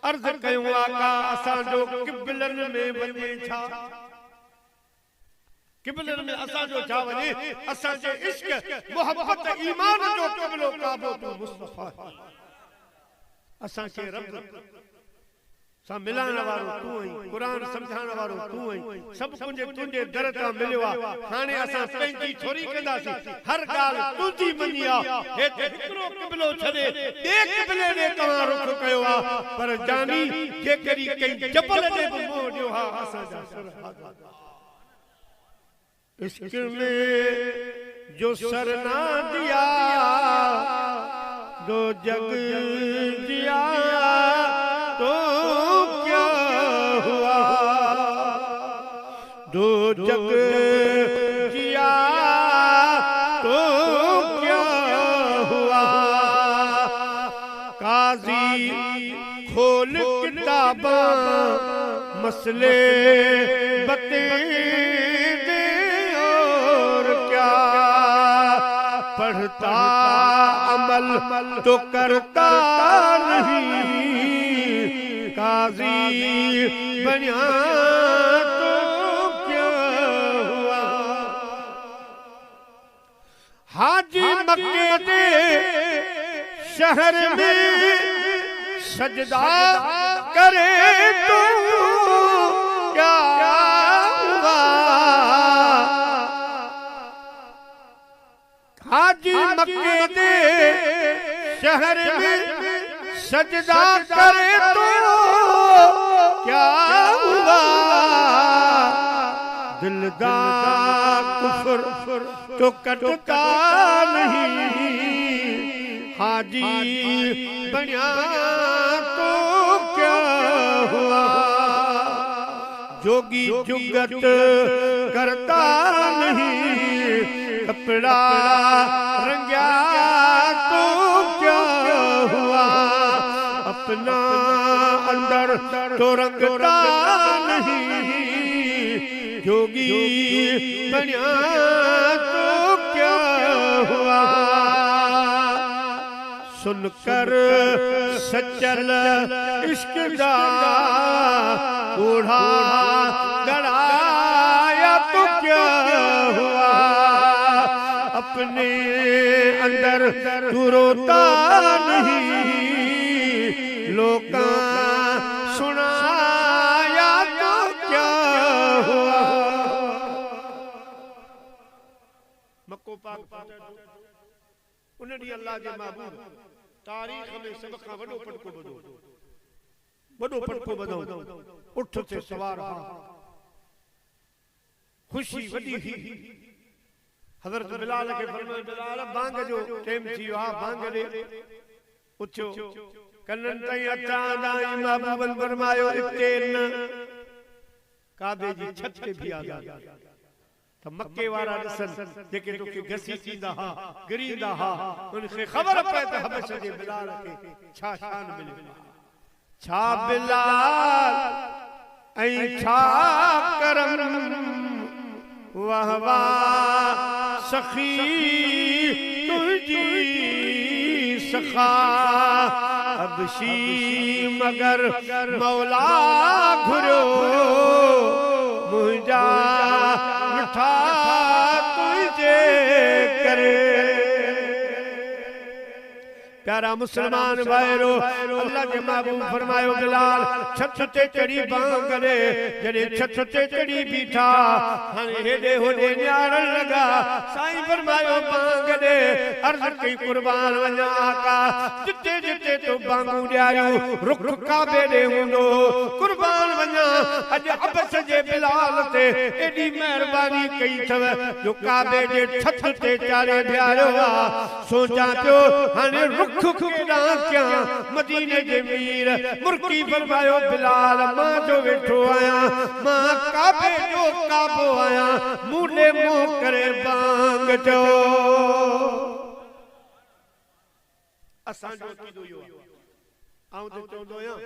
अर्ज़ कयूं आका असांजो क़िबलनि में वञे छा क़िबलनि में असांजो छा वञे असांजे इश्क मोहब्बत ईमान जो क़िबलो काबो तो मुस्तफा असांखे रब सां मिलाइण वारो तूं आहीं क़ुरान सम्झाइण वारो तूं आहीं सभु कुझु तुंहिंजे दर तां मिलियो आहे हाणे असां पंहिंजी थोरी कंदासीं हर ॻाल्हि तुंहिंजी मञी आहे हेठि हिकिड़ो क़िबलो छॾे ॿिए क़िबले ॾे तव्हां रुख़ कयो आहे पर जानी जेकॾहिं कंहिं जबल ॾे बि मुंहुं ॾियो हा असांजा सर इश्क में जो सर ना दिया दो जग दिया तो क्या हुआ दो जग जिया तो क्या हुआ काजी खोल किताबां मसले बते दे पढ़ता अमल तो करता नहीं, काजी बनिया तो क्या हुआ। हाजी मक्के दे शहर में सजदा करे तो क्या हुआ। हाजी मक्के दे शहर में सजदा करे तो क्या हुआ। दिलदार कुफर तो कटता नहीं, हाजी बनिया तो क्या हुआ। जोगी जुगत करता नहीं, कपड़ा रंगा तो क्या हुआ। अपना अंदर तो रंगता नहीं, जोगी बनिया तो क्या हुआ। सुनकर सचल इश्क दा बूढ़ा गड़ाया तो क्या हुआ। अपने अंदर तू रोता नहीं, लोका सुनाया तो क्या हुआ। मक्को पाक उन्हें अल्लाह के महबूब तारीख में सबक का वडो पटको बदो उठ से सवार हा खुशी वडी ही। हजरत बिलाल के फरमाए बिलाल बांग जो टाइम थी हा बांग दे उठो कन्नन ताई अचा दाई महबूबन फरमायो इते न काबे जी छत पे भी आ गया। तो मक्के वारा दसन जेके तोखे घसी थींदा हा गिरींदा हा उनखे खबर पए त हबश जे बिलाल के छा शान मिले। छा बिलाल ऐं छा करम वाह वाह सखी तुझी सखा। अबशी मगर मौला घुरो मुझा मिठा तुझे करे। प्यारा मुसलमान भाईरो अल्लाह के महबूब फरमायो बिलाल छत ते चढ़ी बांग दे। जड़े छत ते चढ़ी बीठा हाने हेडे होडे न्यारण लगा। साईं फरमायो बांग दे अर्ज कई कुर्बान वञा आका जिते जिते तो बांगू ॾियारियो रुख काबे ॾे हूंदो कुर्बान वञा। अॼु अबस जे बिलाल ते एॾी महिरबानी कई अथव जो काबे जे छत ते चाढ़े ॾियारियो आहे। सोचां पियो हाणे रुख केॾां कयां मदीने जे मीर मुर्की फरमायो बिलाल मां जो वेठो आहियां मां काबे जो काबो आहियां मूंडे मुंह करे बांग चओ। असांजो अक़ीदो इहो आहे। आऊं त चवंदो आहियां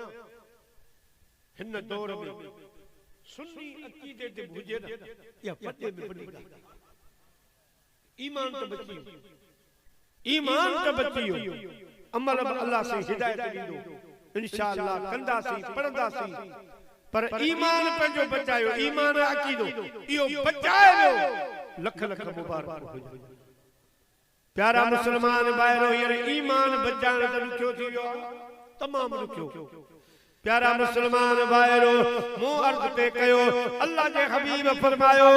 हिन दौर में सुन्नी अक़ीदे ते हुजे न इहा पटे में वॾी ॻाल्हि। ईमान त बची वियो, ईमान त बची वियो। अमल अल्लाह से हिदायत ॾींदो इंशाअल्लाह कंदासीं पढ़ंदासीं पर ईमान पंहिंजो बचायो। ईमान अक़ीदो इहो बचाए वियो लख लख मुबारक हुजे। प्यारा मुसलमान भाइरो हींअर ईमान बचाइण त ॾुखियो थी वियो आहे तमामु ॾुखियो। प्यारा मुसलमान भाइरो मूं अर्ज़ पे कयो अल्लाह जे हबीब फरमायो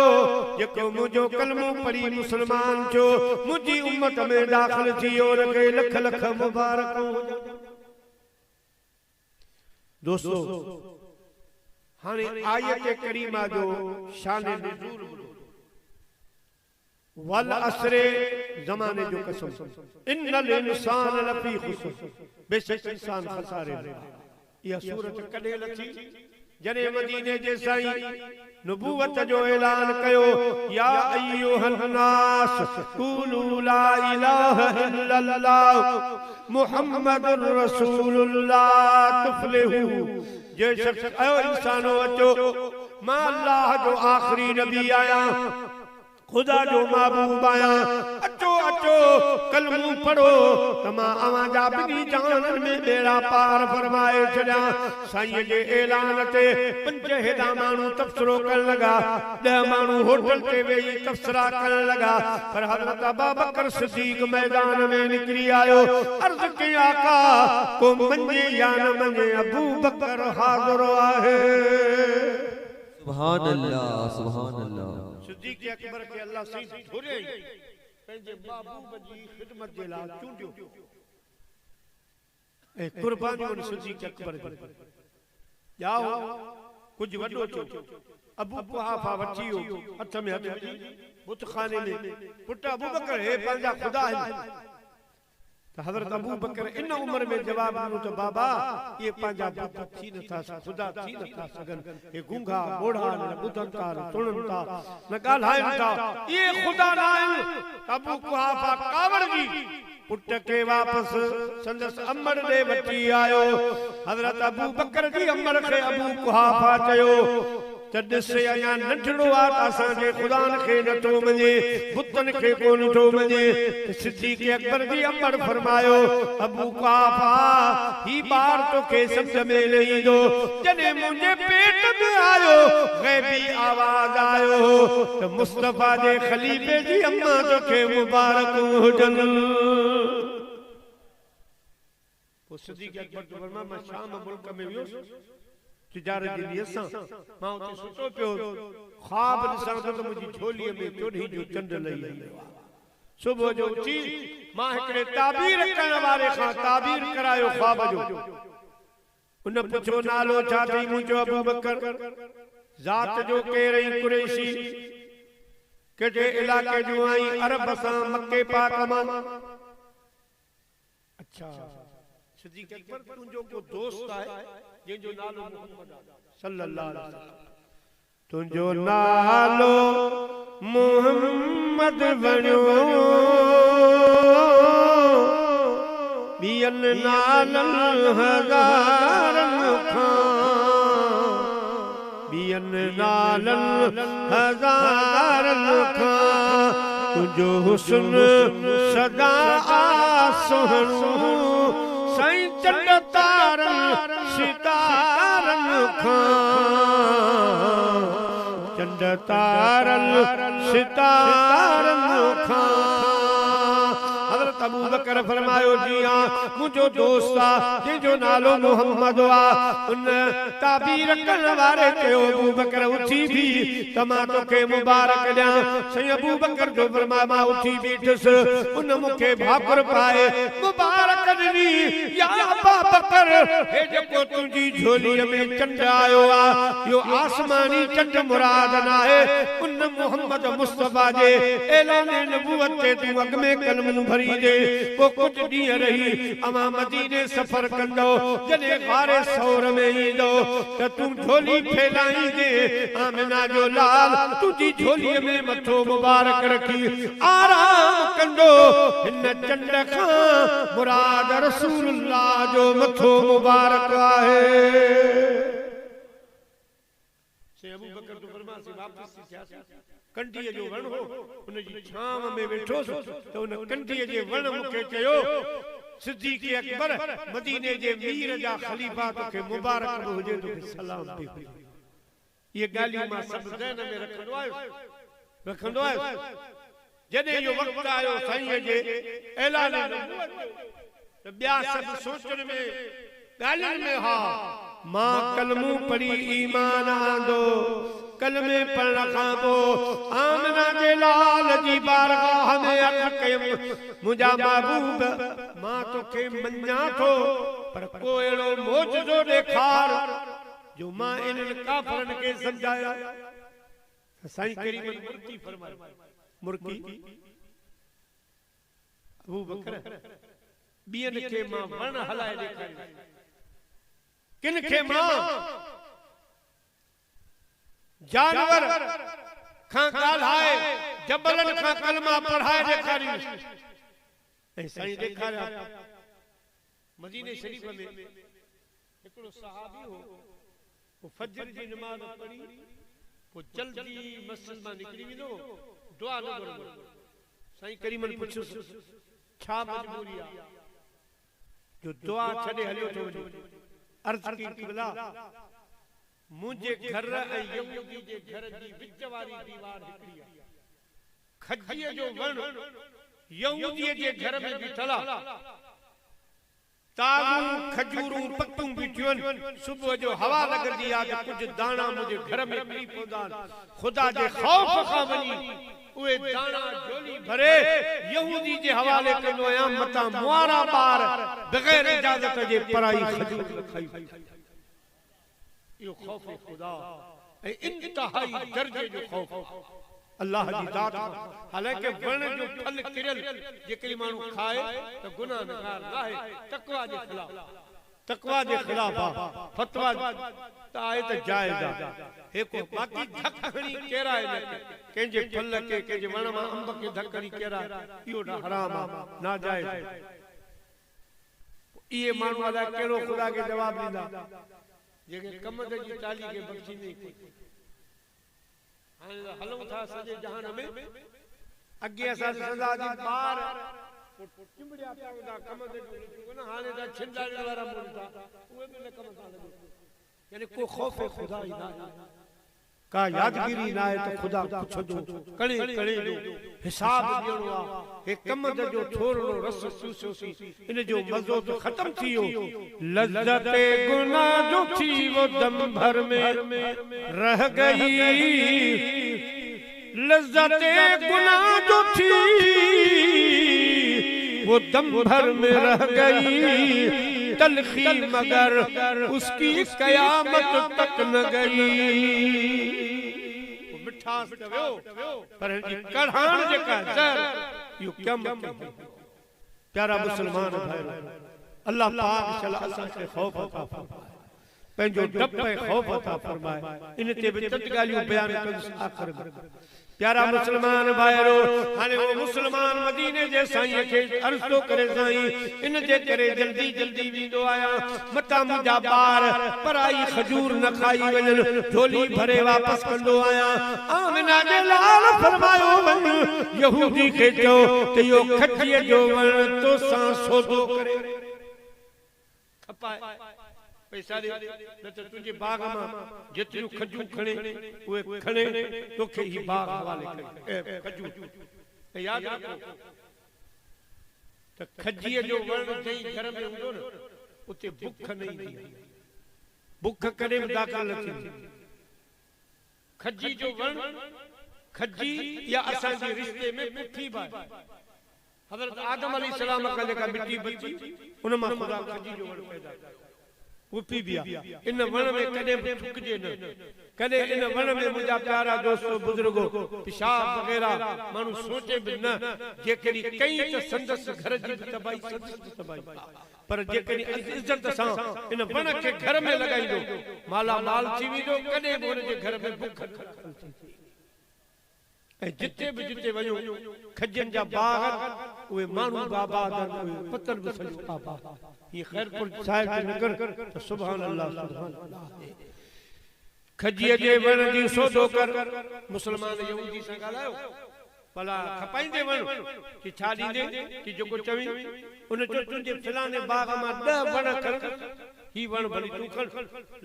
जेको मुंहिंजो कलमो पढ़ी मुसलमान थियो मुंहिंजी उम्मत में दाख़िल थी वियो रखे लख लख मुबारक हुजे। दोस्तों हाणे आयत करीमा जो शान नुज़ूल वल असरे ज़माने जो कसम इन्नल इंसान लफी खुस्र बेशक इंसान खसारे में। यह सूरत कॾहिं लथी जॾहिं मदीने जे साईं नबूवत जो ऐलान कयो या अय्युहन नास क़ूलू ला इलाहा इल्लल्लाह मुहम्मदुर रसूलुल्लाह तुफ़्लिहू। जे शख्स आयो इंसानो अचो मां अल्लाह जो आखिरी नबी आया खुदा जो महबूब आया। अचो अचो कलमू पढ़ो तमा अवां जा बिनी जानन में बेड़ा पार फरमाए छड़ा साईं जे ऐलान ते 5 हेदा मानू तबसरो करण लगा 10 मानू होटल ते वेही तबसरा करण लगा पर हजरत अबू बकर सिद्दीक मैदान में निकली आयो अर्ज के आका को मने या न मने अबू बकर हाजिर आहे सुभान अल्लाह सुभान अल्लाह सिद्दीक अकबर के अल्लाह सही थोरे पंहिंजे महबूब जी खिदमत जे लाइ चूंडियो ऐं कुर्बानियूं सिद्दीक अकबर जाओ कुछ वडो चो अबू कुहाफा वठी वियो हथ में हथ बुतखाने में पुट अबू बकर हे पंहिंजा खुदा आहिनि तो हजरत अबू बकर इन उम्र में जवाब ॾिनो त बाबा ये पंहिंजा बुत थी नथा खुदा थी नथा सघन ये गूंगा मोड़ा न ॿुधनि था न सुणनि था न ॻाल्हाइनि था ये खुदा न आहिनि अबू कुहाफा कावड़ जी पुट के वापस संदस अमर दे वठी आयो हजरत अबू बकर जी अमर के अबू कुहाफा चयो तॾसे अञा नंढड़ो आ असां जे खुदा खे नथो मञे बुतन खे कोन थो मञे सिद्दीक अकबर जी अमर फरमायो अबू कुहाफा ही बार तो के समझ में न ईंदो जॾहिं मुंहिंजे पेट में आयो गैबी आवाज आयो त मुस्तफा जे खलीफे जी अम्मा तोखे मुबारक हुजनि पोइ सिद्दीक अकबर जो फरमायो मां शाम मुल्क में वियुसि तिजारत जी असां मां उते सुतो पियो ख्वाब ॾिसां त मुंहिंजी झोलीअ में चोॾहीं जो चंड लही वियो सुबुह जो उथी मां हिकिड़े ताबीर करण वारे खां ताबीर करायो ख्वाब जो उन पुछो नालो छा अथई मुंहिंजो अबू बकर ज़ात जो केरु ऐं कुरैशी कहिड़े इलाइक़े जो आई अरब सां मके पाक मां अच्छा सिद्दीक अकबर तुंहिंजो को दोस्त आहे जंहिंजो नालो मुहम्मद सल्लल्लाहु अलैहि वसल्लम तुंहिंजो नालो मुहम्मद बणियो ॿियनि नालनि हज़ारनि खां ॿियनि नालनि हज़ारनि खां तुंहिंजो हुस्न सदा सुहिणो साईं चंड तारनि सितारनि खां चंड तारनि सितारनि खां हज़रत अबू बकर फरमायो जी हां मुंहिंजो दोस्त आ जंहिंजो नालो मुहम्मद आ उन ताबीर करण वारे चयो अबू बकर उथी भी त मां तोखे मुबारक ॾियां साईं अबू बकर जो फरमायो मां उथी बीठुसि उन मूंखे भाकुर पाए मुबारक ॾिनी या अबू बकर हे जेको तुंहिंजी झोलीअ में चंड आयो आ इहो आसमानी चंड मुराद न आहे उन मुहम्मद मुस्तफा जे ऐलान नबूवत ते तूं अॻ में कलमो भरी दे को कुछ ॾींहं रही अमां मदीने सफ़र कंदो जॾहिं गारे सौर में ईंदो त तूं झोली फैलाईंदे आमिना जो लाल तुंहिंजी झोलीअ में मथो मुबारक रखी आराम कंदो हिन चंड खां मुराद रसूलुल्लाह जो मथो मुबारक आहे से अबू बकर तो फरमाया से वापस थिया कंडीअ जो वण हो उन जी छांव में वेठोसि त उन कंडीअ जे वण मूंखे चयो सिद्दीक अकबर मदीने जे मीर जा खलीफा तोखे मुबारक बि हुजे तोखे सलाम बि हुजे ये ॻाल्हियूं मां सभु ज़हन में रखंदो आहियां जॾहिं इहो वक़्तु आयो साईं जे ऐलान त ॿिया सभु सोचण में ॻाल्हियुनि में हा मां कलमो पढ़ी ईमान आंदो कलमे पढ़ण खां पोइ आमिना जे लाल जी बारगाह में अर्ज़ कयमि मुंहिंजा महबूब मां तोखे मञां थो पर को अहिड़ो मौजूदो ॾेखार जो मां इन्हनि काफ़िरनि खे सम्झाया साईं करीम मुर्की फरमायो मुर्की अबू बकर ॿियनि खे मां वण हलाए ॾेखारियो किन खे मां जानवर खां ॻाल्हाए जबलनि खां कलमा पढ़ाए ॾेखारियो ऐं साईं ॾेखारिया मदीने शरीफ में हिकिड़ो सहाबी हो वो फजर जी नमाज़ पढ़ी वो जल्दी मस्जिद मां निकिरी वेंदो दुआ न करो साईं करीमन पुछो छा मजबूरी आ जो दुआ छड़े हलियो तो अर्ज की क़िबला मुझे घर ऐं यहूदी जे घर जी विच वारी दीवार हिकड़ी आ खजीअ जो वण यहूदी जे घर में बीठल आ तागूं खजूरूं पत्तूं बीठियूं सुबह जो हवा लगदी आ त कुछ दाना मुझे घर में पई पवंदा खुदा जे खौफ खां वञी उहे दाना झोली भरे यहूदी जे हवाले कंदो आहियां मता मुआरा बार बगैर इजाजत जे पराई खजूर खाई यो खौफ खुदा ऐ इंतहाई दर्जे जो खौफ अल्लाह जी जात हालांकि वण जो फल किरल जेकॾहिं माण्हू खाए त गुनाहगार नाहे तकवा जे ख़िलाफ़ फतवा त आहे त जाइज़ आहे हिकु बाक़ी धक खणी केराए न कंहिंजे फल के कंहिंजे वण मां अंब के धक खणी केराए इहो हराम आहे नाजाइज़ इहे माण्हू अलाए कहिड़ो ख़ुदा खे जवाब ॾींदा जेके कम जी ताली खे बख़्शींदे हलूं था सॼे जहान में अॻे असां ॾिसंदा जी ॿार चिंबड़िया पिया हूंदा कम ते न हाणे त छिंडाड़ियुनि वारा मोड़ था उहे बि न कम सां लॻे यानी को खौफ़ खुदा ई न का यादगिरी न आहे त खुदा पुछंदो कणे कणे जो हिसाब ॾियणो आहे हे कम जो थोरो रस चूसियोसीं इन जो मज़ो त ख़त्म थी वियो लज़्ज़त गुनाह जो थी वो दम भर में रह गई लज़्ज़त गुनाह जो थी वो दम भर में रह गई तलखी मगर उसकी कयामत तक न गई मिठास कयो पर जी कढ़ाण जेका जहर यो क़यामत प्यारा मुसलमान भाई अल्लाह पाक चला असां खे खौफ अता फरमाए पंहिंजो डप ऐं खौफ अता फरमाए इन ते बि तत ॻाल्हियूं बयान कंदुसि आख़िर में प्यारा मुसलमान भाइरो हाणे वो मुसलमान मदीने जे साईं खे अर्ज़ तो करे साईं इन जे करे जल्दी जल्दी वेंदो आया मता मुंहिंजा ॿार पराई खजूर न खाई वञनि झोली भरे वापस कंदो आया आमिना जे लाल फरमायो वञ यहूदी खे चओ त इहो खजीअ जो वण तोसां सौदो करे खपाए पैसा दे न त तुझे बाग में जेतिरियूं खजूर खणे उहे खणे तोखे ही बाग हवाले करे खजूर याद रखो त खजीअ जो वण जई घर में हूंदो न उते भुख न ईंदी भुख कॾहिं बि दाख़िल न थींदी खजी जो वण खजी या असांजे रिश्ते में मिठी बात हज़रत आदम अलैहिस्सलाम खां जेका मिठी बची उन मां खुदा खजी जो वण पैदा उपी बिया इन वण में कदे फुकजे न कदे इन वण में मुजा प्यारा दोस्तों बुजुर्गो पेशाब वगैरह मानु सोचे भी न जेकरी कई त संदस घर जी तबाही तबाही पर जेकरी इज्जत सा इन वण के घर में लगाइदो माला माल थी विदो कदे बोन जे घर में भूख ए जिते भी जिते वयो खजन जा बाग उए मानु बाबा पत्थर भी सज बाबा ये खैरपुर साहिब के नगर तो सुभान अल्लाह खजीअ जे वण जी सौदो कर मुसलमान यहूदी सां ॻाल्हायो भला खपाईंदे वण कि छा ॾींदे कि जेको चवी उन जो तुंहिंजे फलाणे बाग मां 10 वण खण ही वण भली तूं खण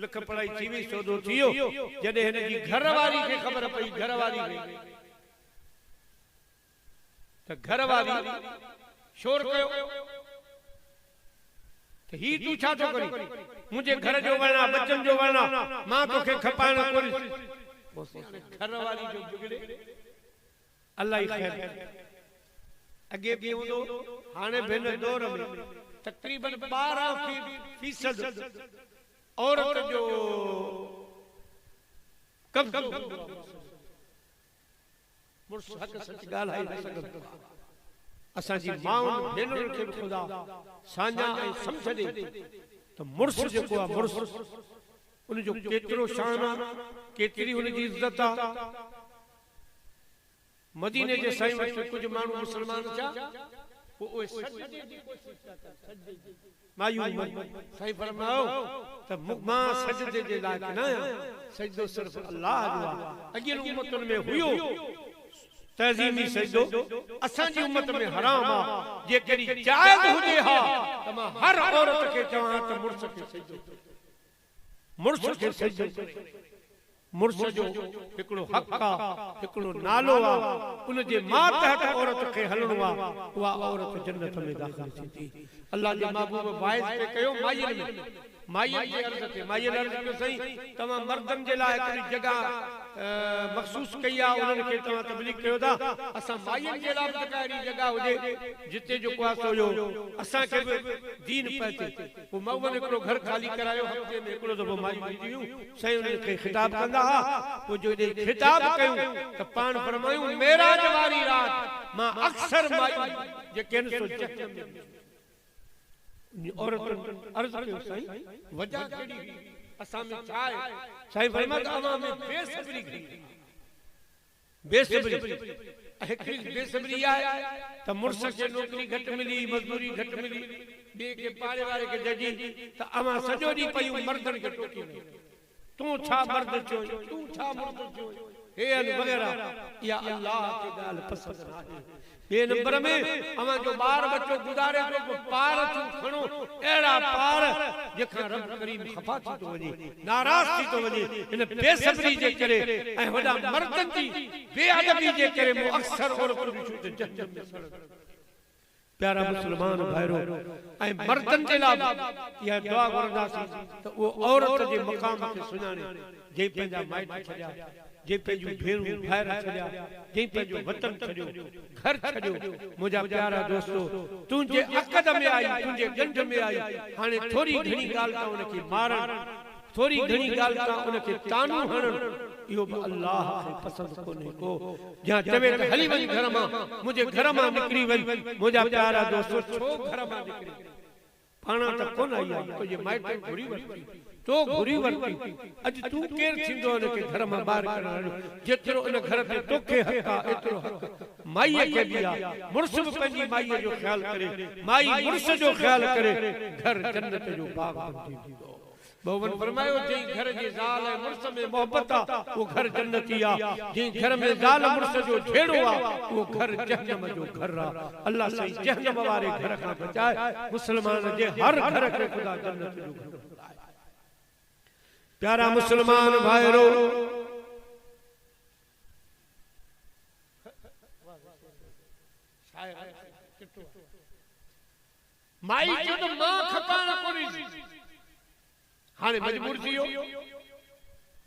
लिख पढ़ाई थी वई सौदो थी वियो जॾहिं हिन जी घरवारी खे ख़बर पई घरवारी त घरवारी शोर कयो ही तू छा तो करी मुझे घर जो वणा बच्चन जो वणा मां तोखे खपाइण कोरी घर वाली जो बिगड़े अल्लाह ही खैर अगे भी हूंदो हाणे भेन दौर में तकरीबन 12% औरत जो कब्ज़ो मुर्स हक सच ॻाल्हाए न सघंदो असां जी माउन भेनरुनि खे खुदा साञा ऐं समझ ॾे त मुर्स जेको आहे मुर्स उन जो केतिरो शान आहे केतिरी उन जी इज़त आहे मदीने जे साईं वटि कुझु माण्हू मुसलमान छा उहे मायूं साईं फरमायो त मां सजदे जे लाइक़ न आहियां सजदो सिर्फ़ अल्लाह जो आहे अॻियनि उम्मतुनि में हुयो त तज़ीमी सजदो असांजी उम्मत में हराम आ जे कड़ी जायज़ हुजे हा त मां हर औरत खे चवां त मुर्स खे सजदो मुर्स जो हिकिड़ो हक़ आ हिकिड़ो नालो आ उन जे मातहत औरत खे हलणो आ उहा औरत जन्नत में दाख़िल थींदी अल्लाह जे महबूब वाइज पे कयो मायन जे अर्ज़ ते मायन अर्ज़ कयो सही तमाम मर्दन जे लाइ हिकिड़ी जगह मखसूस कई आ उन्हनि खे तव्हां तबलीग कयो था असां मायन जे लाइ अहिड़ी जगह हुजे जिते जो को सोयो असांखे बि दीन पए पोइ मौवन हिकिड़ो घर खाली करायो हफ़्ते में हिकिड़ो दफ़ो मायूं ईंदियूं साईं उन्हनि खे ख़िताब कंदा हा पोइ जो ख़िताब कयूं त पाण फरमायूं मेराज वारी रात मां अक्सर मायूं जेके आहिनि सो औरत अर्ज़ कयो साईं वजह कहिड़ी असां में छा आहे साईं फरमाता अवां में बेसब्री हिकिड़ी बेसब्री आहे त मुर्स खे नौकरी घटि मिली मज़दूरी घटि मिली ॿिए खे पाड़े वारे खे जजी त अवां सॼो ॾींहुं पयूं मर्दनि खे टोकी तूं छा मर्द थियो तूं छा मर्द थियो हे वग़ैरह इहा अल्लाह खे ॻाल्हि पसंदि आहे ॿिए नंबर में अवां जो ॿार बच्चो गुज़ारे थो पार तूं खणो अहिड़ा पार जेका रब करीम खफ़ा थी थो वञे नाराज़ थी थो वञे इन बेसब्री जे करे ऐं वॾा मर्दनि जी बेअदबी जे करे मूं अक्सर औरतूं ॾिठियूं त जहन्नम में सड़नि प्यारा मुस्लमान भाइरो ऐं मर्दनि जे लाइ इहा दुआ घुरंदासीं त उहो औरत जे मक़ाम खे सुञाणे जे पंहिंजा माइट छॾिया जे पंहिंजूं भेणूं भाइर छॾिया जे पंहिंजो वतन छॾियो घर छॾियो मुंहिंजा प्यारा दोस्तो तुंहिंजे अक़द में आई तुंहिंजे ॻंढ में आई हाणे थोरी घणी ॻाल्हि तां उनखे मारण थोरी घणी ॻाल्हि तां उनखे तानू हणण इहो बि अल्लाह खे पसंदि कोन्हे को या चवे त हली वञ घर मां मुंहिंजे घर मां निकिरी वञ मुंहिंजा प्यारा दोस्तो छो घर मां निकिरी पाण त कोन आई आहे तुंहिंजे माइट घुरी वरिती तो घुरी वरिती अॼु तूं केरु थींदो उनखे घर मां ॿाहिरि कढण जेतिरो इन घर ते तोखे हक़ आहे एतिरो हक़ माईअ खे बि आहे मुड़ुस बि पंहिंजी माईअ जो ख़्यालु करे माई मुड़ुस जो ख़्यालु करे घर जन्नत जो बाग़ बणिजी वेंदो भगवान फरमायो जंहिं घर जे ज़ाल ऐं मुड़ुस में मोहबत आहे उहो घर जन्नती आहे जंहिं घर में ज़ाल मुड़ुस जो झेड़ो आहे उहो घर जहन्नम जो घर आहे अल्लाह सही जहन्नम वारे घर खां बचाए मुस्लमान जे हर घर खे ख़ुदा जन्नत जो घर बनाए प्यारा मुसलमान भाइरो माई जो तो मां खपाण कोनी हाणे मजबूर थी वियो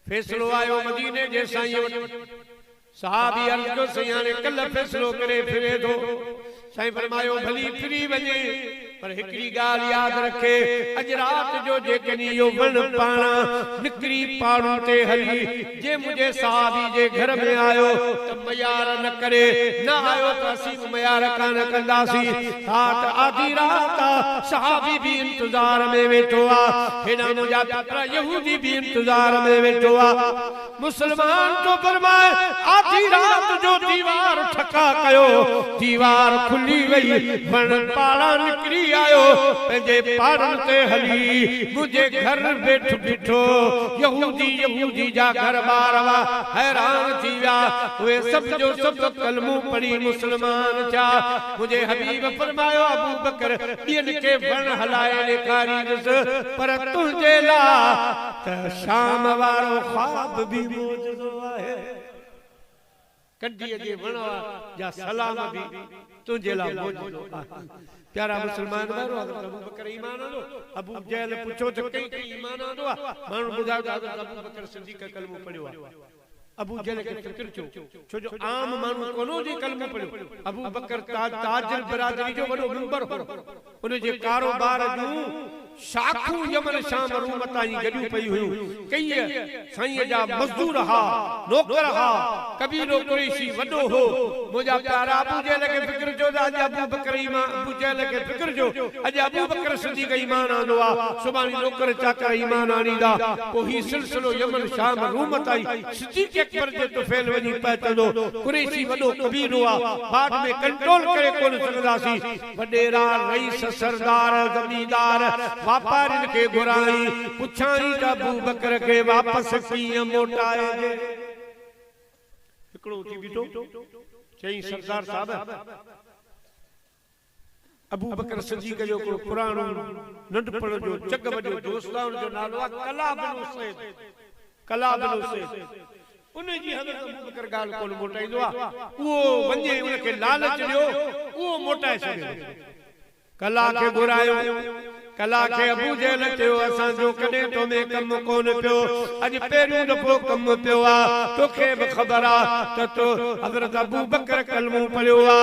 फैसलो आयो मदीने जे साईं सहाबी अर्ज़ कयो साईं हाणे कल फैसलो करे फिरे थो साईं फरमायो भली फिरी वञे पर हिकड़ी ॻाल्हि यादि रखे अॼु राति जो जेकॾहिं इहो वण पाण निकिरी पाड़ू ते हली जे मुंहिंजे सहाबी जे घर में आयो त मयार न करे न आयो त असीं बि मयार कान कंदासीं हा त आधी राति सहाबी बि इंतज़ार में वेठो आहे हेॾा मुंहिंजा पुट यहूदी बि इंतज़ार में वेठो आहे मुस्लमान तो फरमाए आधी राति जो दीवार ठका कयो दीवार खुली वई वण पाड़ा निकिरी आयो पंहिंजे पाड़नि ते हली मुंहिंजे घर वेठ बीठो यहूदी जा घर ॿार हुआ हैरान थी विया उहे सभु जो सभु कलमूं पढ़ी मुस्लमान थिया मुंहिंजे हबीब फरमायो अबू बकर ॿियनि खे वण हलाए ॾेखारींदुसि पर तुंहिंजे लाइ त शाम वारो ख्वाब बि मौजूदु आहे कॾीअ जे वण जा सलाम बि तुंहिंजे लाइ मौजूदु आहे प्यारा मुसलमान भाइरो अगर अबू बकर ईमान आंदो अबू जहल पुछो त कई ईमान आंदो माण्हू ॿुधायो त अबू बकर सिद्दीक़ कलमो पढ़ियो आहे अबू जहल खे फिक्र थियो छो जो आम माण्हू कोनो जी कलमो पढ़ियो अबू बकर ताजिर बिरादरी जो वॾो मेंबर हो उन जे कारोबार जूं शाखूं यमन शाम रूम ताईं गॾियूं पई हुयूं कई साईं जा मज़दूर हा नौकर हा कबीलो कुरैशी वॾो हो मुंहिंजा प्यारा अबू जहल खे फिक्र जो अॼु अबू बकर ईमान अबू जहल खे फिक्र जो अॼु अबू बकर सिद्दीक़ ईमान आंदो आहे सुभाणे नौकर चाकर ईमान आणींदा पोइ ही सिलसिलो यमन शाम रूम ताईं सिद्दीक़ अकबर जे तुफ़ैल वञी पहुचंदो कुरैशी वॾो कबीलो आहे बाद में कंट्रोल करे कोन सघंदासीं वॾेरा रईस सरदार ज़मींदार वापारिन के घुराई पुछाई त अबू बकर के वापस कीअं मोटाए हिकिड़ो उथी बीठो चई सरदार साहब अबू बकर सिद्दीक़ जो को पुराणो नंढपण जो चग वजो दोस्तान जो नालो आहे कलाब बिन उसैद उन जी हज़रत अबू बकर गाल कोन मोटाईंदो आहे वो वञे उन खे लालच ॾियो वो मोटाए छॾियो कला खे घुरायो कला के अबू जहल चयो असां जो कदे तो में कम कोन पियो अज पहिरियों दफ़ो कम पियो आ तोखे भी खबर आ त तो हज़रत अबू बकर कलमो पढ़ियो आ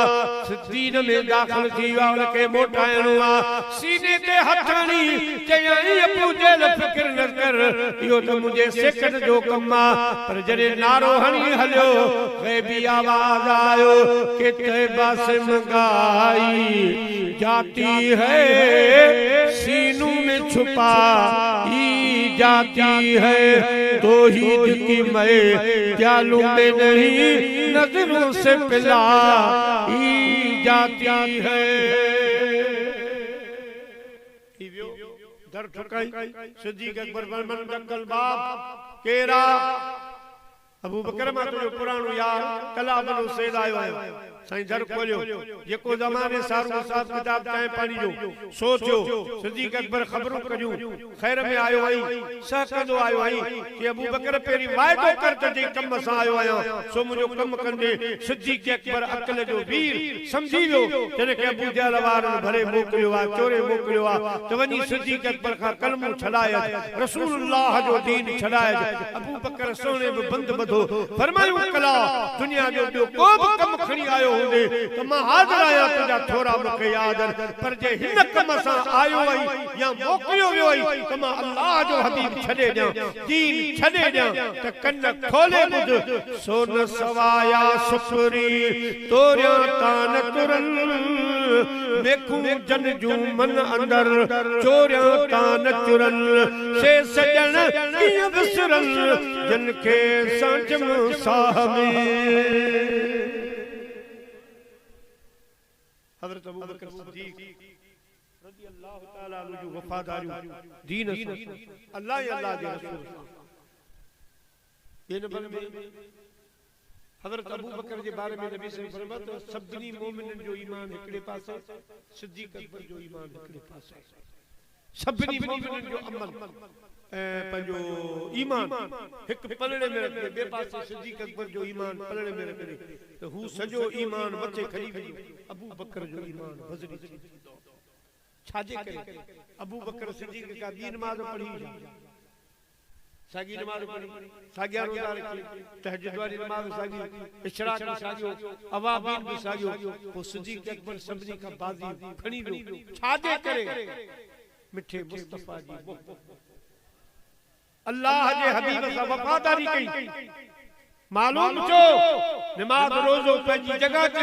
दीन में दाखिल थी वियो उन खे मोटाइणो आ सीने ते हथाणी चयई अबू जहल फिक्र न कर इहो त मुंहिंजे सेकट जो कम आ पर जॾहिं नारो हणी हलियो ग़ैबी आवाज़ आयो कि तैबा से मंगाई जाती है सीनों में छुपाई जाती है तौहीद की मैं प्यालों में नहीं नजरों से पिलाई जाती है दर ठुकाई सिद्दीक़ अकबर फरमान दकल बाप केरा अबू बकर मा तो पुरानो यार कला बनो सैद आयो है साईं दर खोलियो जेको ज़माने सारो हिसाब किताब चाहे पानी जो सोचो सिद्दीक़ अकबर खबरों कजू खैर में आयो आई सहकंदो आयो आई कि अबू बकर पेरी वायदो कर त जे कम सा आयो आया सो मुजो कम कंदे सिद्दीक़ अकबर अकल जो वीर समझी वियो जने के अबू जहल वारन भरे मोकलियो आ चोरे मोकलियो आ त वनी सिद्दीक़ अकबर का कलमो छलाया रसूलुल्लाह जो दीन छलाया अबू बकर सोने में बंद बधो फरमायो कला दुनिया जो ॿियो को भी कम खणी आयो होंदे तो मैं हाजिर आया तुझा थोड़ा मुखे याद पर जे हिन कम सा आयो आई या मोकलियो वियो आई तो मैं अल्लाह जो हबीब छडे ॾियां दीन छडे ॾियां त कन खोले ॿुध सोन सवाया सुपरी तोरिया तान तुरन मेखू जन जू मन अंदर चोरिया तान चुरन से सजन कीअं विसरन जन के सांच मुसाहबी हज़रत अबू बकर सिद्दीक़ रज़ी अल्लाह तआला अन्हु जो वफादारियों दीन अल्लाह अल्लाह जे रसूल इन बन में हज़रत अबू बकर जे बारे में नबी से फरमाया तो सभनी मोमिनन जो ईमान हिकड़े पासे सिद्दीक़ अकबर जो ईमान हिकड़े पासे सभनी मोमिनन जो अमल पंजो ईमान एक पलड़े में रखे बे पासे सिद्दीक़ अकबर जो ईमान पलड़े में रखे तो हु सजो ईमान मथे खड़ी वई अबू बकर जो ईमान बजरी छाजे करे अबू बकर सिद्दीक़ का दी नमाज पढ़ी सागी नमाज पढ़ी सागिया रोजा रखी तहज्जुद वाली नमाज सागी इशराक भी सागियो अवाबीन भी सागियो वो सिद्दीक़ अकबर सबनी का बाजी खड़ी वियो छाजे करे मिठे मुस्तफा जी अल्लाह जे हबीब सा वफादारी कई मालूम छो नमाज रोजो पंहिंजी जगह ते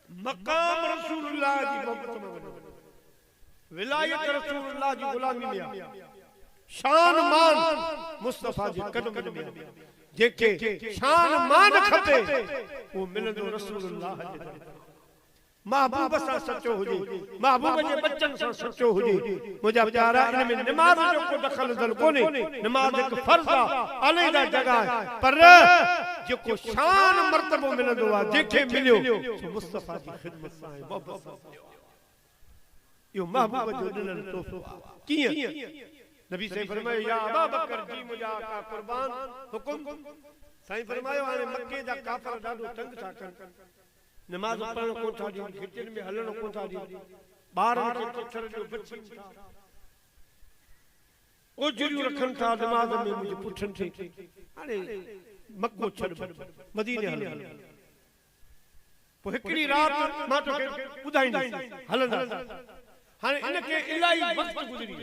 मकाम रसूलुल्लाह जी मोहब्बत में विलायत रसूलुल्लाह जी गुलामी में शान मान मुस्तफा जी कदम में जेके शान मान खपे वो मिलंदो रसूलुल्लाह जे महबूब सा सच्चो हुजे महबूब जे बच्चन सा सच्चो हुजे मुजा प्यारा इन में नमाज जो को दखल दल कोने नमाज एक फर्ज आ अलैदा जगह पर जेको शान मर्तबो मिलंदो आ जेके मिलियो सो मुस्तफा जी खिदमत सा मोहब्बत सा यो महबूब जो दिलन तोहफो किए नबी से फरमायो या अबू बकर जी मुजा का कुर्बान हुकुम साईं फरमायो हाने मक्के जा काफर डाडो तंग था कर नमाज पढ़ण को था दी किचन में हलण को था दी बारन के पत्थर जो बच्ची ओ जुरियो रखन था नमाज में मुझे पुछन थे अरे मक्को छड़ मदीने हल पो हिकड़ी रात मां तो बुधाईंदी हलंदा हाने इनके इलाही वक्त गुजरी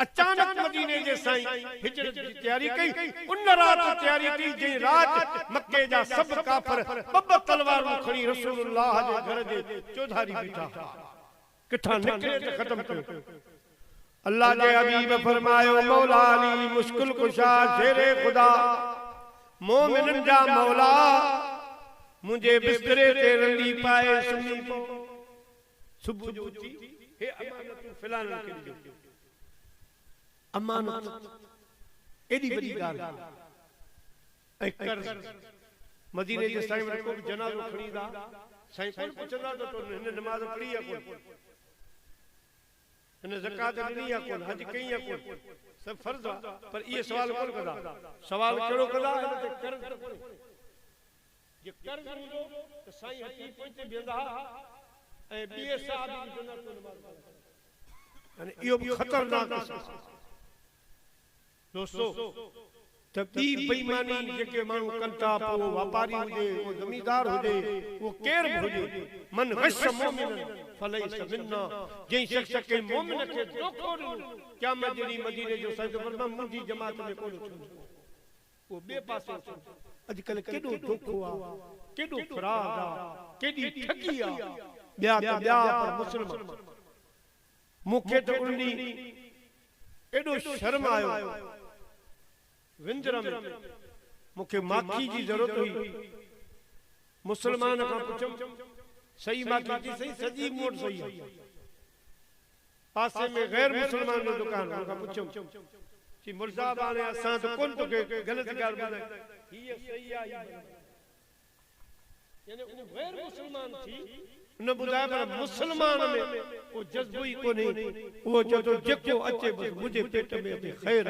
अचानक मदीने जे साईं हिजरत की तैयारी कई उन रात तैयारी की जे रात मक्के जा सब काफर बब तलवारूं खणी रसूलुल्लाह जे घर जे चौधारी बीठा किथा निकले त खत्म कयो अल्लाह जे हबीब फरमायो मौला अली मुश्किल कुशा शेरे खुदा मोमिनन जा मौला मुझे बिस्तरे ते रंडी पाए सुनी पो सुबह जो उठी हे अमानत फिलान के लिए अमानत एडी बड़ी गाल ऐं कर्ज़ मदीने जे साईं वटि को जनाज़ो खणी ईंदा साईं कोन पुछंदा त तो हिन नमाज़ पढ़ी आहे कोन हिन ज़कात ॾिनी आहे कोन हज कई आहे कोन सब फर्ज़ आहे पर इहे सवाल कोन कंदा सवाल कहिड़ो कंदा हिन ते कर्ज़ जे कर्ज़ हूंदो त साईं हटी पहुची बीहंदा ऐं ॿिए साहब जी जनाज़ो नमाज़ यानी इहो बि ख़तरनाक दोस्तो त ॿी बेईमानी जेके माण्हू कनि था पोइ वापारी हुजे उहो ज़मींदार हुजे उहो केर बि हुजे मन गश मोमिन फलैस मिन्ना जंहिं शख़्स खे मोमिन खे धोखो ॾिनो क़यामत जे ॾींहुं मदीने जो साईं फरमाए मुंहिंजी जमात में कोन थींदो उहो ॿिए पासे अॼुकल्ह केॾो धोखो आहे केॾो फराड आहे केॾी ठगी आहे ॿिया त ॿिया पर मुस्लमान मूंखे त उन ॾींहुं एॾो शर्म आयो विंजर में मूंखे माखी जी ज़रूरत हुई मुसलमान खां पुछम सही माखी जी सही सजी मोट सही है पासे में गैर मुसलमान जो दुकान उनखां पुछम कि मुर्जा बाने असां तो कोन तो गलत ॻाल्हि ॿुधाए हीअ सही आहे यानी उन गैर मुसलमान थी उन ॿुधाए पर मुसलमान में वो जज्बो ई कोन्हे वो चतो जेको अचे बस मुंहिंजे पेट में अचे ख़ैर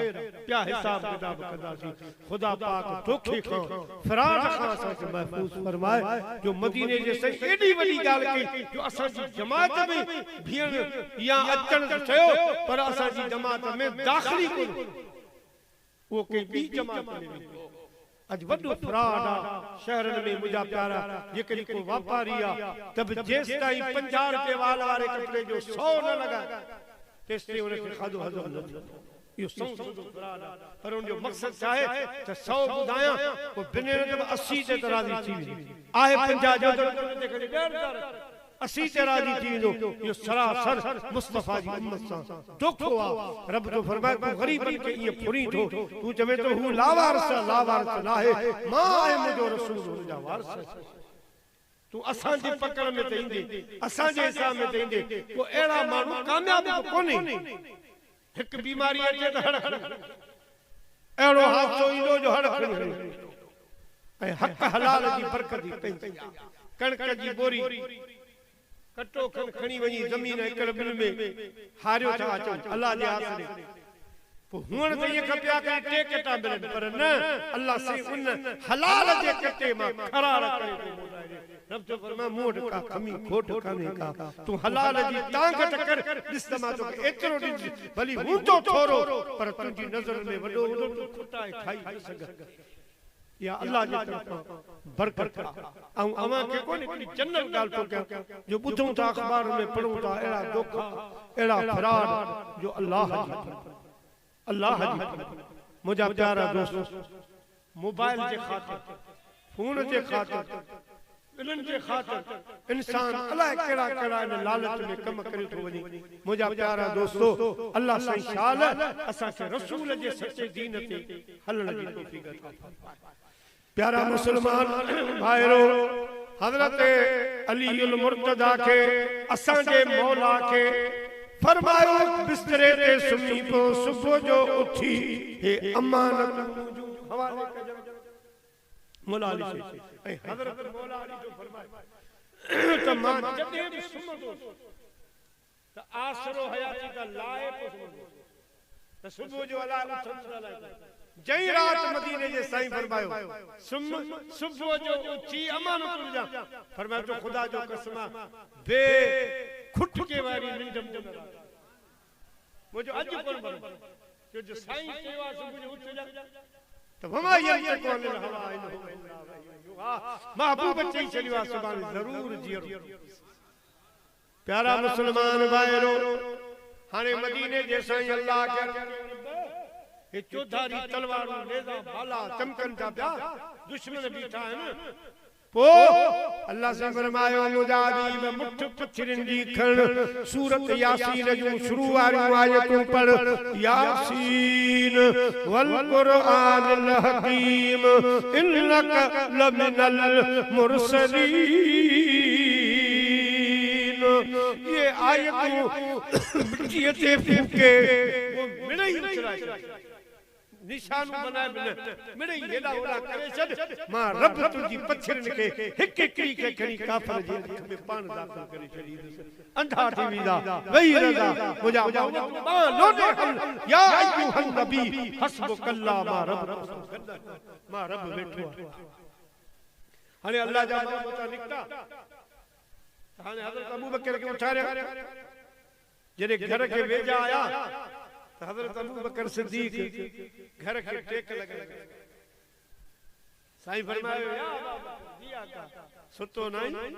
क्या हिसाब किताब कंदासीं खुदा पाक धोखे खां फराड खां असांखे महफूज़ फरमाए जो मदीने जे सही एॾी वॾी ॻाल्हि कई जो असांजी जमात में बीहण या अचण चयो पर असांजी जमात में दाख़िली कोन उहो कंहिं ॿी जमात में अज वॾो फ्रॉड आहे शहरनि में मुंहिंजा प्यारा जेकॾहिं को वापारी आहे त बि जेसि ताईं 50 रुपए वारे कपिड़े जो 100 न लॻाए तेसि ताईं उनखे खाधो हज़म न थींदो इहो सौंदो फ्रॉड आहे पर उनजो मक़सदु छा आहे त 100 ॿुधायां पोइ बिने ते 80 ते राज़ी थी वेंदी आहे 50 जो त उनते खणी 80 ते राज़ी थी वेंदो इहो सरासर मुस्तफ़ा जी उम्मत सां धोखो आहे रब जो फरमाए तूं ग़रीबनि खे ईअं फुरी थो तूं चवे थो हू लावारस नाहे मां आहियां मुंहिंजो रसूल हुनजा वारस तूं असांजी पकड़ में त ईंदे असांजे हिसाब में त ईंदे पोइ अहिड़ा माण्हू कामयाब कोन्हे हिकु बीमारी अचे त हड़ अहिड़ो हादसो ईंदो जो हड़ ऐं हक़ हलाल जी बरकत जी पई कणक जी बोरी कटो खणी वञी ज़मीन एकड़ बिल में हारियो था अचो अल्लाह जे आसरे पोइ हुअण त ईअं खपिया कि टे कटा मिलनि पर न अल्लाह साईं उन हलाल जे कटे मां खरार करे रब जो फरमाए मूं वटि का कमी खोट कान्हे का तूं हलाल जी टांग टकर ॾिस त मां तोखे एतिरो ॾिस भली हूंदो थोरो पर तुंहिंजी नज़र में वॾो हूंदो तूं खुटाए खाई न सघे या अल्लाह जी तरफ़ां बरकत ऐं अवां खे कोन हिकिड़ी जनरल ॻाल्हि थो कयां जो ॿुधूं था अख़बार में पढ़ूं था अहिड़ा धोखा अहिड़ा फराड जो अल्लाह जी मुंहिंजा प्यारा दोस्त मोबाइल जे ख़ातिर फोन जे ख़ातिर इन्हनि जे ख़ातिर इंसान अलाए कहिड़ा कहिड़ा इन लालच में कम करे थो वञे मुंहिंजा प्यारा दोस्तो अल्लाह साईं शाल असांखे रसूल जे सचे दीन ते हलण जी तौफ़ीक़ अता फरमाए प्यारा मुसलमान भाइरो हज़रत अली उल मुर्तज़ा के असांजे मौला के फरमायो बिस्तरे ते सुम्ही पो सुबुह जो उठी हे अमानत हवाले कजो मौला अली ऐं हज़रत मौला अली जो फरमाए त मां जॾहिं बि सुम्हंदो त आसरो हयाती का लाए पो सुम्हंदो त सुबुह जो अला उथंदो जई रात मदीने जे साईं फरमायो सुबुह जो उथी अमानत जा फरमायो तो खुदा जो कसम बे खुटके वारी निंड में मुझे अज कोन बन जो साईं सेवा सुबुह जो उठ जा तो वमा ये कोन हवा इन महबूब चई चलियो सुभान जरूर जियो प्यारा मुसलमान भाइरो हाने मदीने जे साईं अल्लाह के ये चौधारी तलवारूं नेज़ा भाला चमकन था पिया दुश्मन बीठा आहिनि पो अल्लाह से फरमायो मुजाहिद मुठ पछरिन जी खण सूरत यासीन जो शुरू वारियूं आयतूं पढ़ यासीन वल कुरआनिल हकीम इन्नक लमिनल मुरसलीन ये आयतूं मिट्टी ते फूके वो मिड़ई चलाई निशानू बनाए बिना मिड़े हेड़ा ओड़ा करे छड मां रब तुजी पछरन के हिक हिकड़ी के खणी काफर जे अख में पान दाखिल करे छडी अंधा थी वीदा वही रजा मुजा बा लोटे हल या अय्युहन नबी हस्बुकल्ला मां रब बैठो हाने अल्लाह जा बता निकता हाने हजरत अबू बकर के उठारे जरे घर के वेजा आया तो हजरत अबू बकर सिद्दीक घर के टेक लगे साईं फरमायो या दिया का सुतो नहीं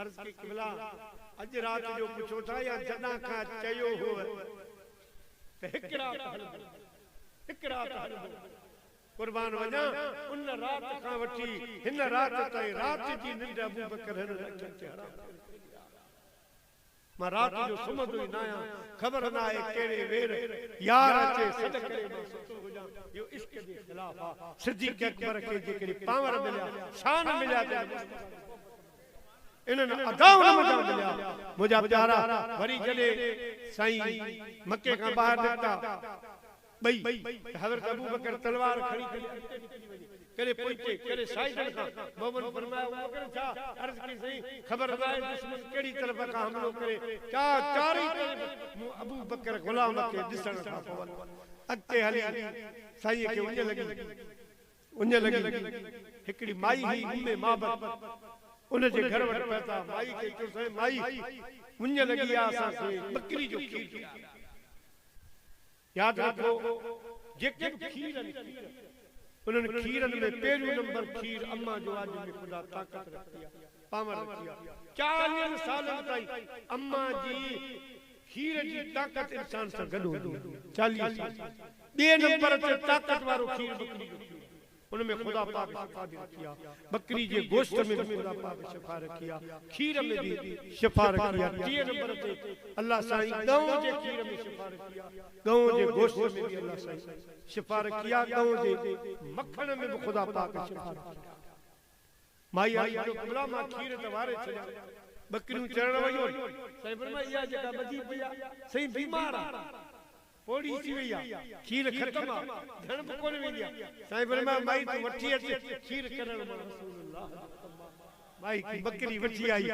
अर्ज की क़िबला अज रात जो पुछो था या जदा का चयो हो ते हिक रात कुर्बान वना उन रात का वठी हिन रात ताई रात जी निंड अबू बकर हन रखन ते हराम मां रात जो सुमदो ही नाया खबर ना है केड़े वेर यार अचे सद करे मां सुतो हो जा यो इश्क दे खिलाफ आ सिद्दीक अकबर के जेकड़ी पावर मिलिया शान मिलिया ते इनन अदाव न मिलिया मुजा प्यारा वरी जले साईं मक्के का बाहर निकता बई हजरत अबू बकर तलवार खड़ी करे पहुंचे करे साइड का मोहम्मद फरमाया वो करे था अर्ज की सही खबर ना है दुश्मन केड़ी तरफ का हमलो करे क्या चारी तरफ अबू बकर गुलाम के दिसण का पवन अते हली साईं के उन्ने लगी हिकड़ी माई ही उम्मे माबत उन जे घर वट पता माई के चुसे माई उन्ने लगी आसा से बकरी जो खीर याद रखो जेके खीर उन्होंने खीरन में पहलू नंबर खीर अम्मा जो आज में खुदा ताकत रखी पावर रखी 40 साल ताई अम्मा जी खीर जी ताकत इंसान से गड होती 40 साल बे नंबर ते ताकत वारो खीर बकरी उनमें खुदा पाक शिफा दी रखिया बकरी जे गोश्त में भी खुदा पाक शिफा रखिया खीर में भी शिफा रखिया 3 नंबर पे अल्लाह साईं गांव जे खीर में शिफा रखिया गांव जे गोश्त में भी अल्लाह साईं शिफा रखिया गांव जे मक्खन में भी खुदा पाक शिफा रखिया माई आई जो क़िबला मां खीर तवारे छया बकरियों चरण वयो साईं फरमाया या जका बजी पिया सही बीमार पोड़ी थी वया खीर खत्म धन कोन वेंदिया साईं फरमाया माई तू वठी अचे खीर करण रसूलुल्लाह माई की बकरी वठी आई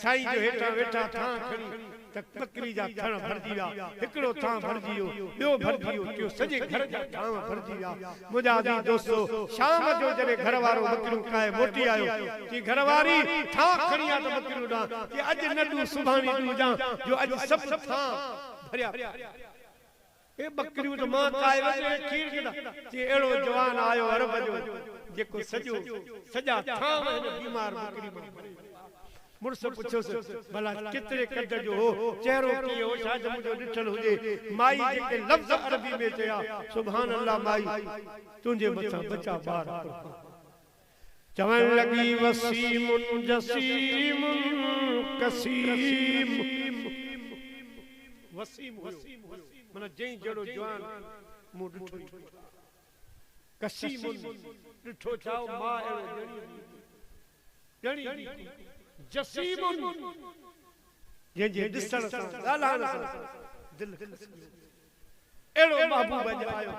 साईं जो हेठा वेठा था खड़ी त बकरी जा थण भरजी विया हिकड़ो था भरजी वियो ॿियो भरजी वियो टियो सॼे घर जा थां भरजी विया मुंहिंजा दी दोस्तो शाम जो जॾहिं घर वारो बकरियूं काए मोटी आयो की घरवारी था खणी आ त बकरियूं ॾां की अॼु न ॾू सुभाणे ॾू जा जो अॼु सभु था भरिया ए बकरियूं त मां काए वञे खीर केॾा की अहिड़ो जवान आयो अरब जो जेको सॼा था बीमार बकरी मुर्स पुछो भला कितने कद जो हो चेहरो की हो शायद मुझे ॾिठल हुजे माई जेके लफ्ज़ अरबी में चया सुभान अल्लाह माई तुंहिंजे मथां बचा बार चवण लगी वसीम जसीम कसीम वसीम माना जई जड़ो जवान मु ॾिठो कसीम ॾिठो चाओ मां जड़ी जसीम जे दिसण सां ॻाल्हाइण सां दिल एड़ो महबूब आयो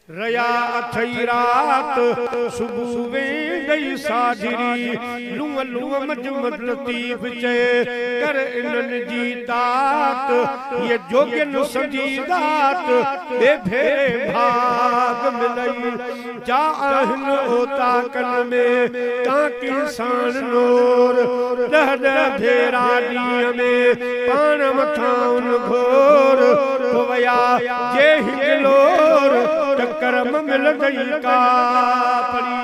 रया अथई रात सुबह वेंदई साझरी लूअ लूअ मजमत लतीफ चे कर इनन जी तात ये जोगिन सजी दात बे फेरे भाग मिलई जा अहन ओता कन में ताकि इंसान नूर दह दह फेरा ॾींहं में पाण मथां घोर वया जे हिलोर करम मिल गई का परी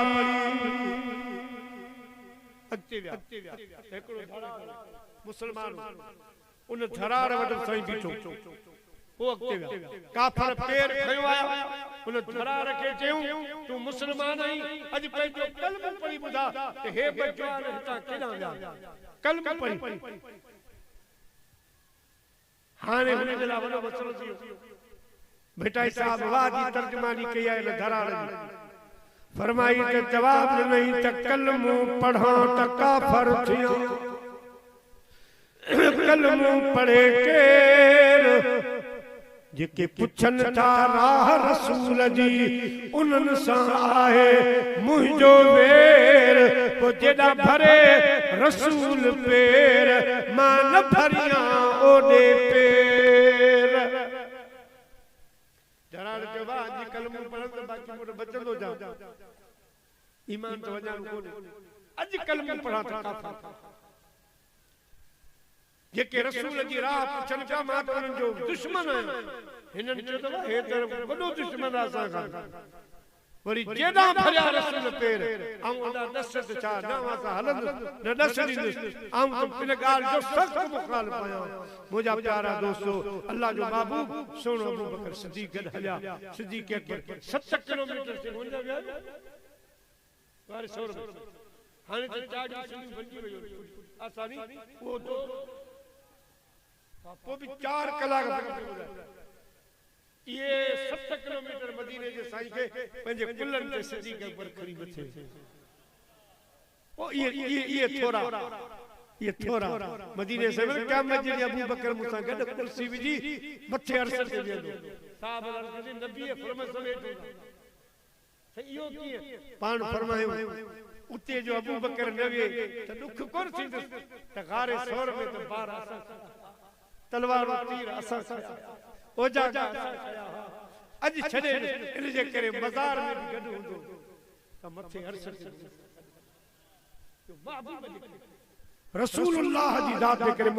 मुसलमान उन धरार वट सही बीठो वो अगते काफर पैर खयो आया उन धरार के चयूं तू मुसलमान आई अज पंहिंजो कल्म पढ़ी ॿुधा ते हे बजवान हितां केॾां विया कल्म पढ़ी हाणे हुन जे लाइ वॾो मसइलो थी वियो बेटा साहब वादी तर्जमानी कई है धरार फरमाई के जवाब नहीं त कलमो पढ़ा त काफर थिया कलमो पढ़े केर जेके पुछन था राह रसूल जी उन्हनि सां आहे मुंहिंजो वेर पोइ जेॾा भरे रसूल पेर मां न भरियां ओॾे पेर जरार चवा अॼु कलमो पढ़ण त बाक़ी मोट बचंदो जा ईमान तो वञण कोन्हे अॼु कलमो पढ़ा त काफ़ी जेके रसूल जी राह पुछनि पिया मां त उन्हनि जो दुश्मन आहियां हिननि चयो त हे त वॾो दुश्मन आहे असां खां वरी जेॾा भरिया रसूल पेर ऐं ओॾा ॾस त छा न असां हलंदुसि न ॾस ॾींदुसि ऐं त इन ॻाल्हि जो सख़्तु मुखालिफ़ आहियां मुंहिंजा प्यारा दोस्तो अल्लाह जो महबूब सुहिणो अबू बकर सिद्दीक़ गॾु हलिया सिद्दीक़ अकबर 7 किलोमीटर से हुन विया वारे सौर हाणे त चाड़ी सिंधी बंदी वई आसानी वो तो पोइ बि 4 कलाक ये 7 किलोमीटर मदीने जे साईं के पंहिंजे कुलनि ते सिद्दीक़ अकबर खणी मथे ओ ये थोरा मदीने से क़यामत जे अबू बकर मूंसां गॾु कुर्सी विझी मथे अर्श ते वेंदो साहब अर्ज़ नबी फरमाए समेत इहो कीअं पाण फरमायो उते जो अबू बकर न वे त दुख कोन थींदुसि त गारे सौर में त बार तलवार तीर असां ओजा अज छड़े इन जे करे मज़ार में भी गॾु हूंदो त मथे अर्श ते महबूब रसूलुल्लाह जी ज़ात जे करे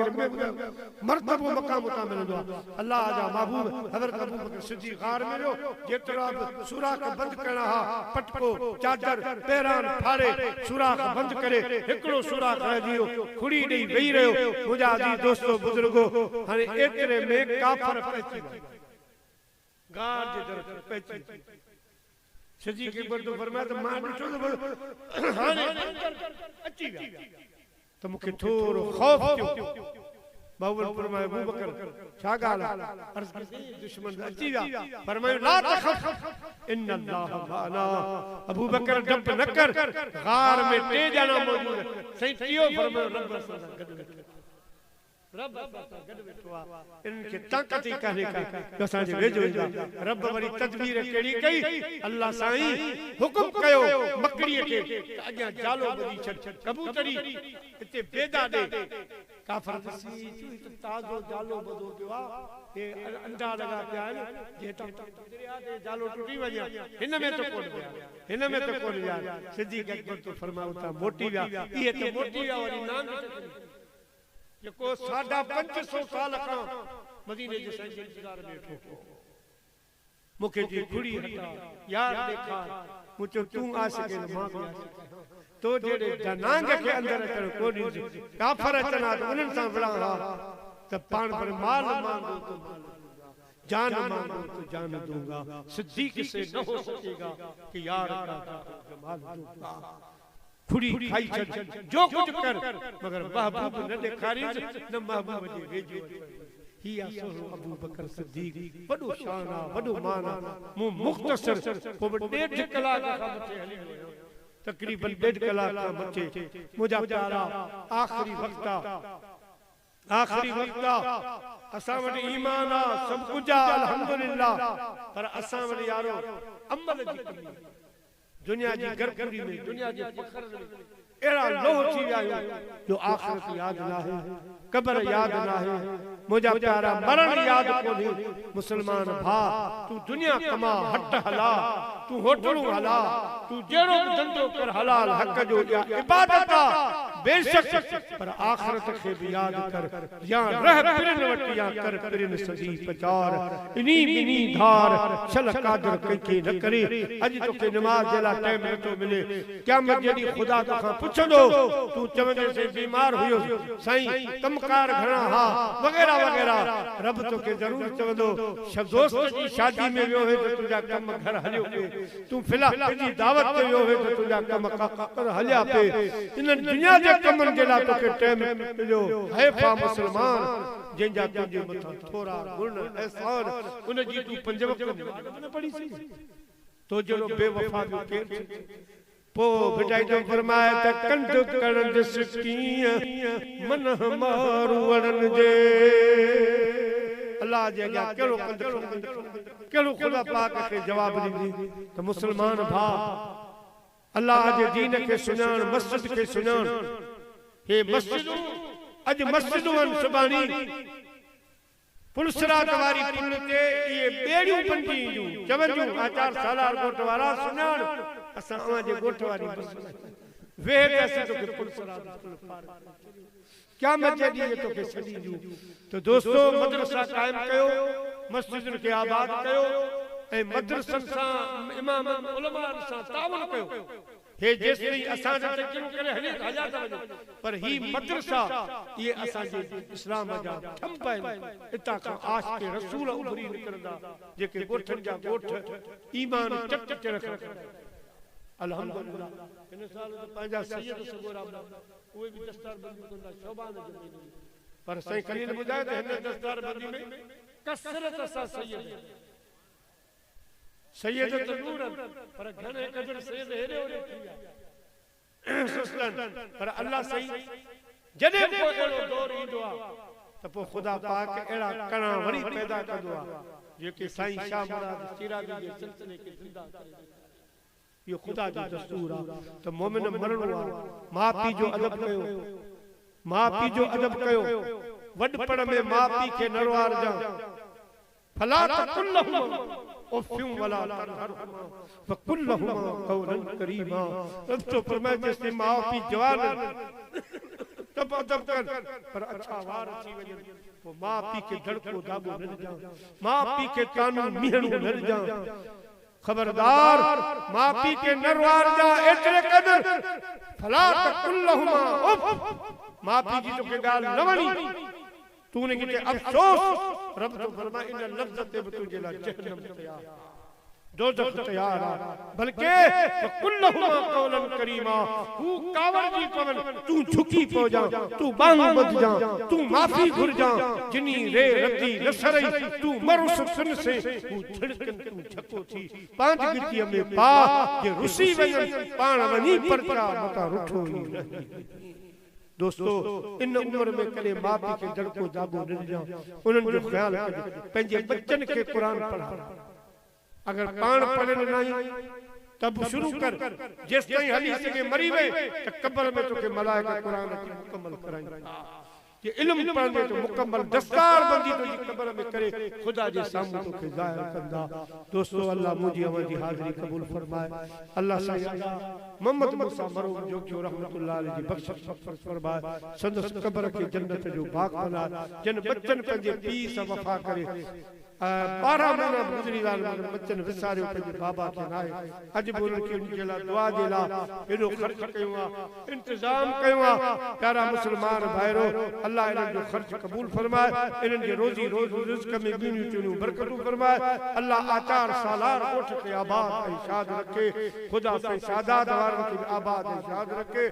मर्तबो मक़ाम उता मिलंदो आहे अल्लाह जा महबूब हज़रत अबू बकर सिद्दीक़ गार में जो जेतिरा सुराख बंद करणा हा पटको चादर पेरान फाड़े सुराख बंद करे हिकिड़ो सुराख रहिजी वियो खुड़ी ॾेई वेही रहियो मुंहिंजा अज़ीज़ दोस्तो बुज़ुर्गो हाणे एतिरे में काफ़र पहुची विया गार जे तरफ़ पहुची सिद्दीक़ अकबर तो फरमाया त मां ॾिठो त हाणे अची विया तो मुखे थोरो खौफ थियो बाबूल फरमाया अबू बकर छा ॻाल्हि अर्ज़ कई दुश्मन अची विया फरमायो ला तखफ इन अल्लाह माना अबू बकर डप न कर गार में 3 ॼणा मौजूद सही थियो फरमायो रब सां गॾु रब गॾु वेठो आहे इनखे ताक़त ई कान्हे का असांजे वेझो ईंदा रब वरी तदबीर कहिड़ी कई अल्लाह साईं हुकुम कयो मकड़ीअ खे अॻियां जालो ॿधी छॾ कबूतरी हिते बेदा ॾे काफ़र फसी ताज़ो जालो ॿधो पियो आहे हे अंडा लॻा पिया आहिनि जेता दरिया ते जालो टुटी वञे हिन में त कोन विया हिन में त कोन विया सिद्दीक़ अकबर तो फरमायो था मोटी विया इहे त मोटी विया वरी नांग जेको 550 साल खां मदीने जे साईं जे इंतज़ार में वेठो मूंखे जी खुड़ी हटा यार देखा मुझे तू आशिक़ मां भी आशिक़ तो जेड़े नांग के अंदर अचण कोनी काफ़र अचना तो उन्हनि सां विड़ा हा त पाण पर माल मांगो तो जान मांगो तो जान दूंगा सिद्दीक़ से न हो सकेगा कि यार का जमाल दूंगा खुड़ी खाई छड़ जो कुछ कर मगर महबूब न ॾेखारी न महबूब जे वेझो ही असो अबू बकर सिद्दीक़ वॾो शान आहे वॾो मान आहे मूं मुख़्तसर पोइ 1.5 कलाक खां मथे हली वियो तक़रीबन 1.5 कलाक खां मथे मुंहिंजा प्यारा आख़िरी वक़्त आहे असां वटि ईमान आहे सभु कुझु आहे अल्हम्दुलिल्लाह पर असां वटि यारो अमल जी कमी दुनिया जी गरगरी में दुनिया जे फखर में एड़ा लोह थी विया जो आखिरत याद ना है कब्र याद ना है मुझा प्यारा मरण याद कोनी मुसलमान भा तू दुनिया कमा हट हला तू होटलू हला तू जेड़ो धंधो कर हलाल हक जो या इबादत बेशक पर आखिरत के भी याद कर या रह पिरन वटी या कर पिरन सदी प्रचार इनी मिनी धार छल कादर के न करे अज तो के नमाज जेला टाइम न तो मिले क़यामत जेडी खुदा तो खां पुछंदो तू चवंदे से बीमार हुयो साईं कमकार घणा हा वगैरह वगैरह रब तो के जरूर चवंदो दोस्त जी शादी में वियो है तो तुजा कम घर हलियो पे तू फिलहाल जी दावत पे वियो है तो तुजा कम कर हलिया पे इन दुनिया जे कमन जे ला तो के टाइम मिलियो है फा मुसलमान जंजा तुजे मथा थोड़ा गुण एहसान उन जी तू पंज वक्त न पढ़ी सी तो जड़ो बेवफा जो के पो बिटाई तो फरमाया त कंड करण सकीय मन हमारू वरन जे अल्लाह जे अॻियां कहिड़ो कंद खणंदी कहिड़ो ख़ुदा पाक खे जवाब ॾींदी त मुस्लमान भाउ अल्लाह जे दीन खे सुञाण मस्जिद खे सुञाण हे मस्जिदूं अॼु मस्जिदूं आहिनि सुभाणी पुलसरात वारी पुल ते इहे ॿेड़ियूं बंदी ईंदियूं चवंदियूं आचार सालार ॻोठ वारा सुञाण असां अवां जे ॻोठ वारी बस वेह ते असीं तोखे पुलसरात पुल पार क़यामत जे ॾींहुं तोखे छॾी ॾियूं त दोस्तो मदरसा क़ाइम कयो मस्जिदुनि खे आबाद कयो ऐं मदरसनि सां इमाम उलमा सां तावन कयो हे जेसिताईं असां जा तकरीर करे हलिया था वञो पर ही मदरसा ये असां जे इस्लाम जा थंब आहिनि इतां खां आशिक़ रसूल उभरी निकिरंदा जेके ॻोठनि जा ॻोठ ईमान चट चट रखंदा अल्हम्दुलिल्लाह इन साल त पंहिंजा सैयद सगोरा उहे बि दस्तार बंदी कंदा शोभान जो पर साईं खलील ॿुधाए त हिन दस्तार बंदी में कसरत सां सैयद तो नूर पर घणे कदर सैयद हेरे होरे थी विया सुस्तन पर अल्लाह सही जॾहिं को अहिड़ो दौर ईंदो आहे त पोइ ख़ुदा पाक अहिड़ा कणा वरी पैदा कंदो आहे जेके साईं शाह मुराद चिरागी जे सिलसिले खे ज़िंदा करे इहो ख़ुदा जो दस्तूर आहे त मोमिन मरणो आहे माउ पीउ जो अदब कयो माउ पीउ जो अदब कयो वॾपण में माउ पीउ खे न रुआरजां फला तकुल्लहुमा उफ़्युम वला तनहरुमा फकुल्लहुमा क़ौलन करीमा रब तो फरमाए जेसिताईं माउ पीउ जवान तब अदब कर पर अच्छा वार थी वञे पोइ माउ पीउ खे धड़को दाबो न ॾिजां माउ पीउ खे कानून मीहणो न ॾिजां खबरदार माउ पीउ खे न रुआरजां एतिरे क़दर फला तकुल्लहुमा उफ़ माउ पीउ जी तोखे ॻाल्हि न वणी तूने किते अफसोस रब तो फरमाए इन लफ्ज़त पे तुझे ला जहन्नम तैयार दोज़ख तैयार है बल्कि कुल्लहुमा कौलन करीमा तू कावड़ जी पवन तू झुकी पो जा तू बांग बद जा तू माफी घुर जा जिनी रे रती नसरई तू मरुस सुन से तू धड़कन तू झको थी पांच गिटी में पा जे रुसी वजन पाण वनी परचा मता रुठो ही रही दोस्तों इन उम्र में कदे मां पीउ खे धड़को दाबो न ॾिजां उन्हनि जो ख्याल कजे पंहिंजे बच्चन खे क़ुरान पढ़ा अगर पाण पढ़ियल न आहीं तब शुरू कर जेसिताईं हली सघे मरी वे त कब्र में तोखे मलाइका क़ुरान खे मुकम्मल कराईंदा कि इल्म पढ़ने तो मुकम्मल दस्तार बंदी तुझी कब्र में करे खुदा जे सामने तोखे ज़ाहिर कंदा दोस्तों अल्लाह मुझी अवधी हाज़िरी कबूल फरमाए अल्लाह सैयदा मोहम्मद मूसा मरूम जो रहमतुल्लाह अलैहि जी बख्शिश फरमाए संदस कब्र के जन्नत जो बाग बनाए जिन बच्चन पंहिंजे पीउ सां वफ़ा करे 12 महीना गुज़री विया बच्चन विसारियो पंहिंजे बाबा खे नाहे अॼु बि उन्हनि खे उनजे लाइ दुआ जे लाइ एॾो ख़र्च कयो आहे इंतज़ाम कयो आहे प्यारा मुस्लमान भाइरो अल्लाह इन्हनि जो ख़र्च क़बूल फरमाए इन्हनि जे रोज़ी रिज़्क़ में ॿियूं टियूं बरकतूं फरमाए अल्लाह आचार सालार ॻोठ खे आबाद ऐं शाद रखे खुदा से शादात वारनि खे आबाद ऐं शाद रखे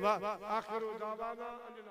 वा आख़िर दावाना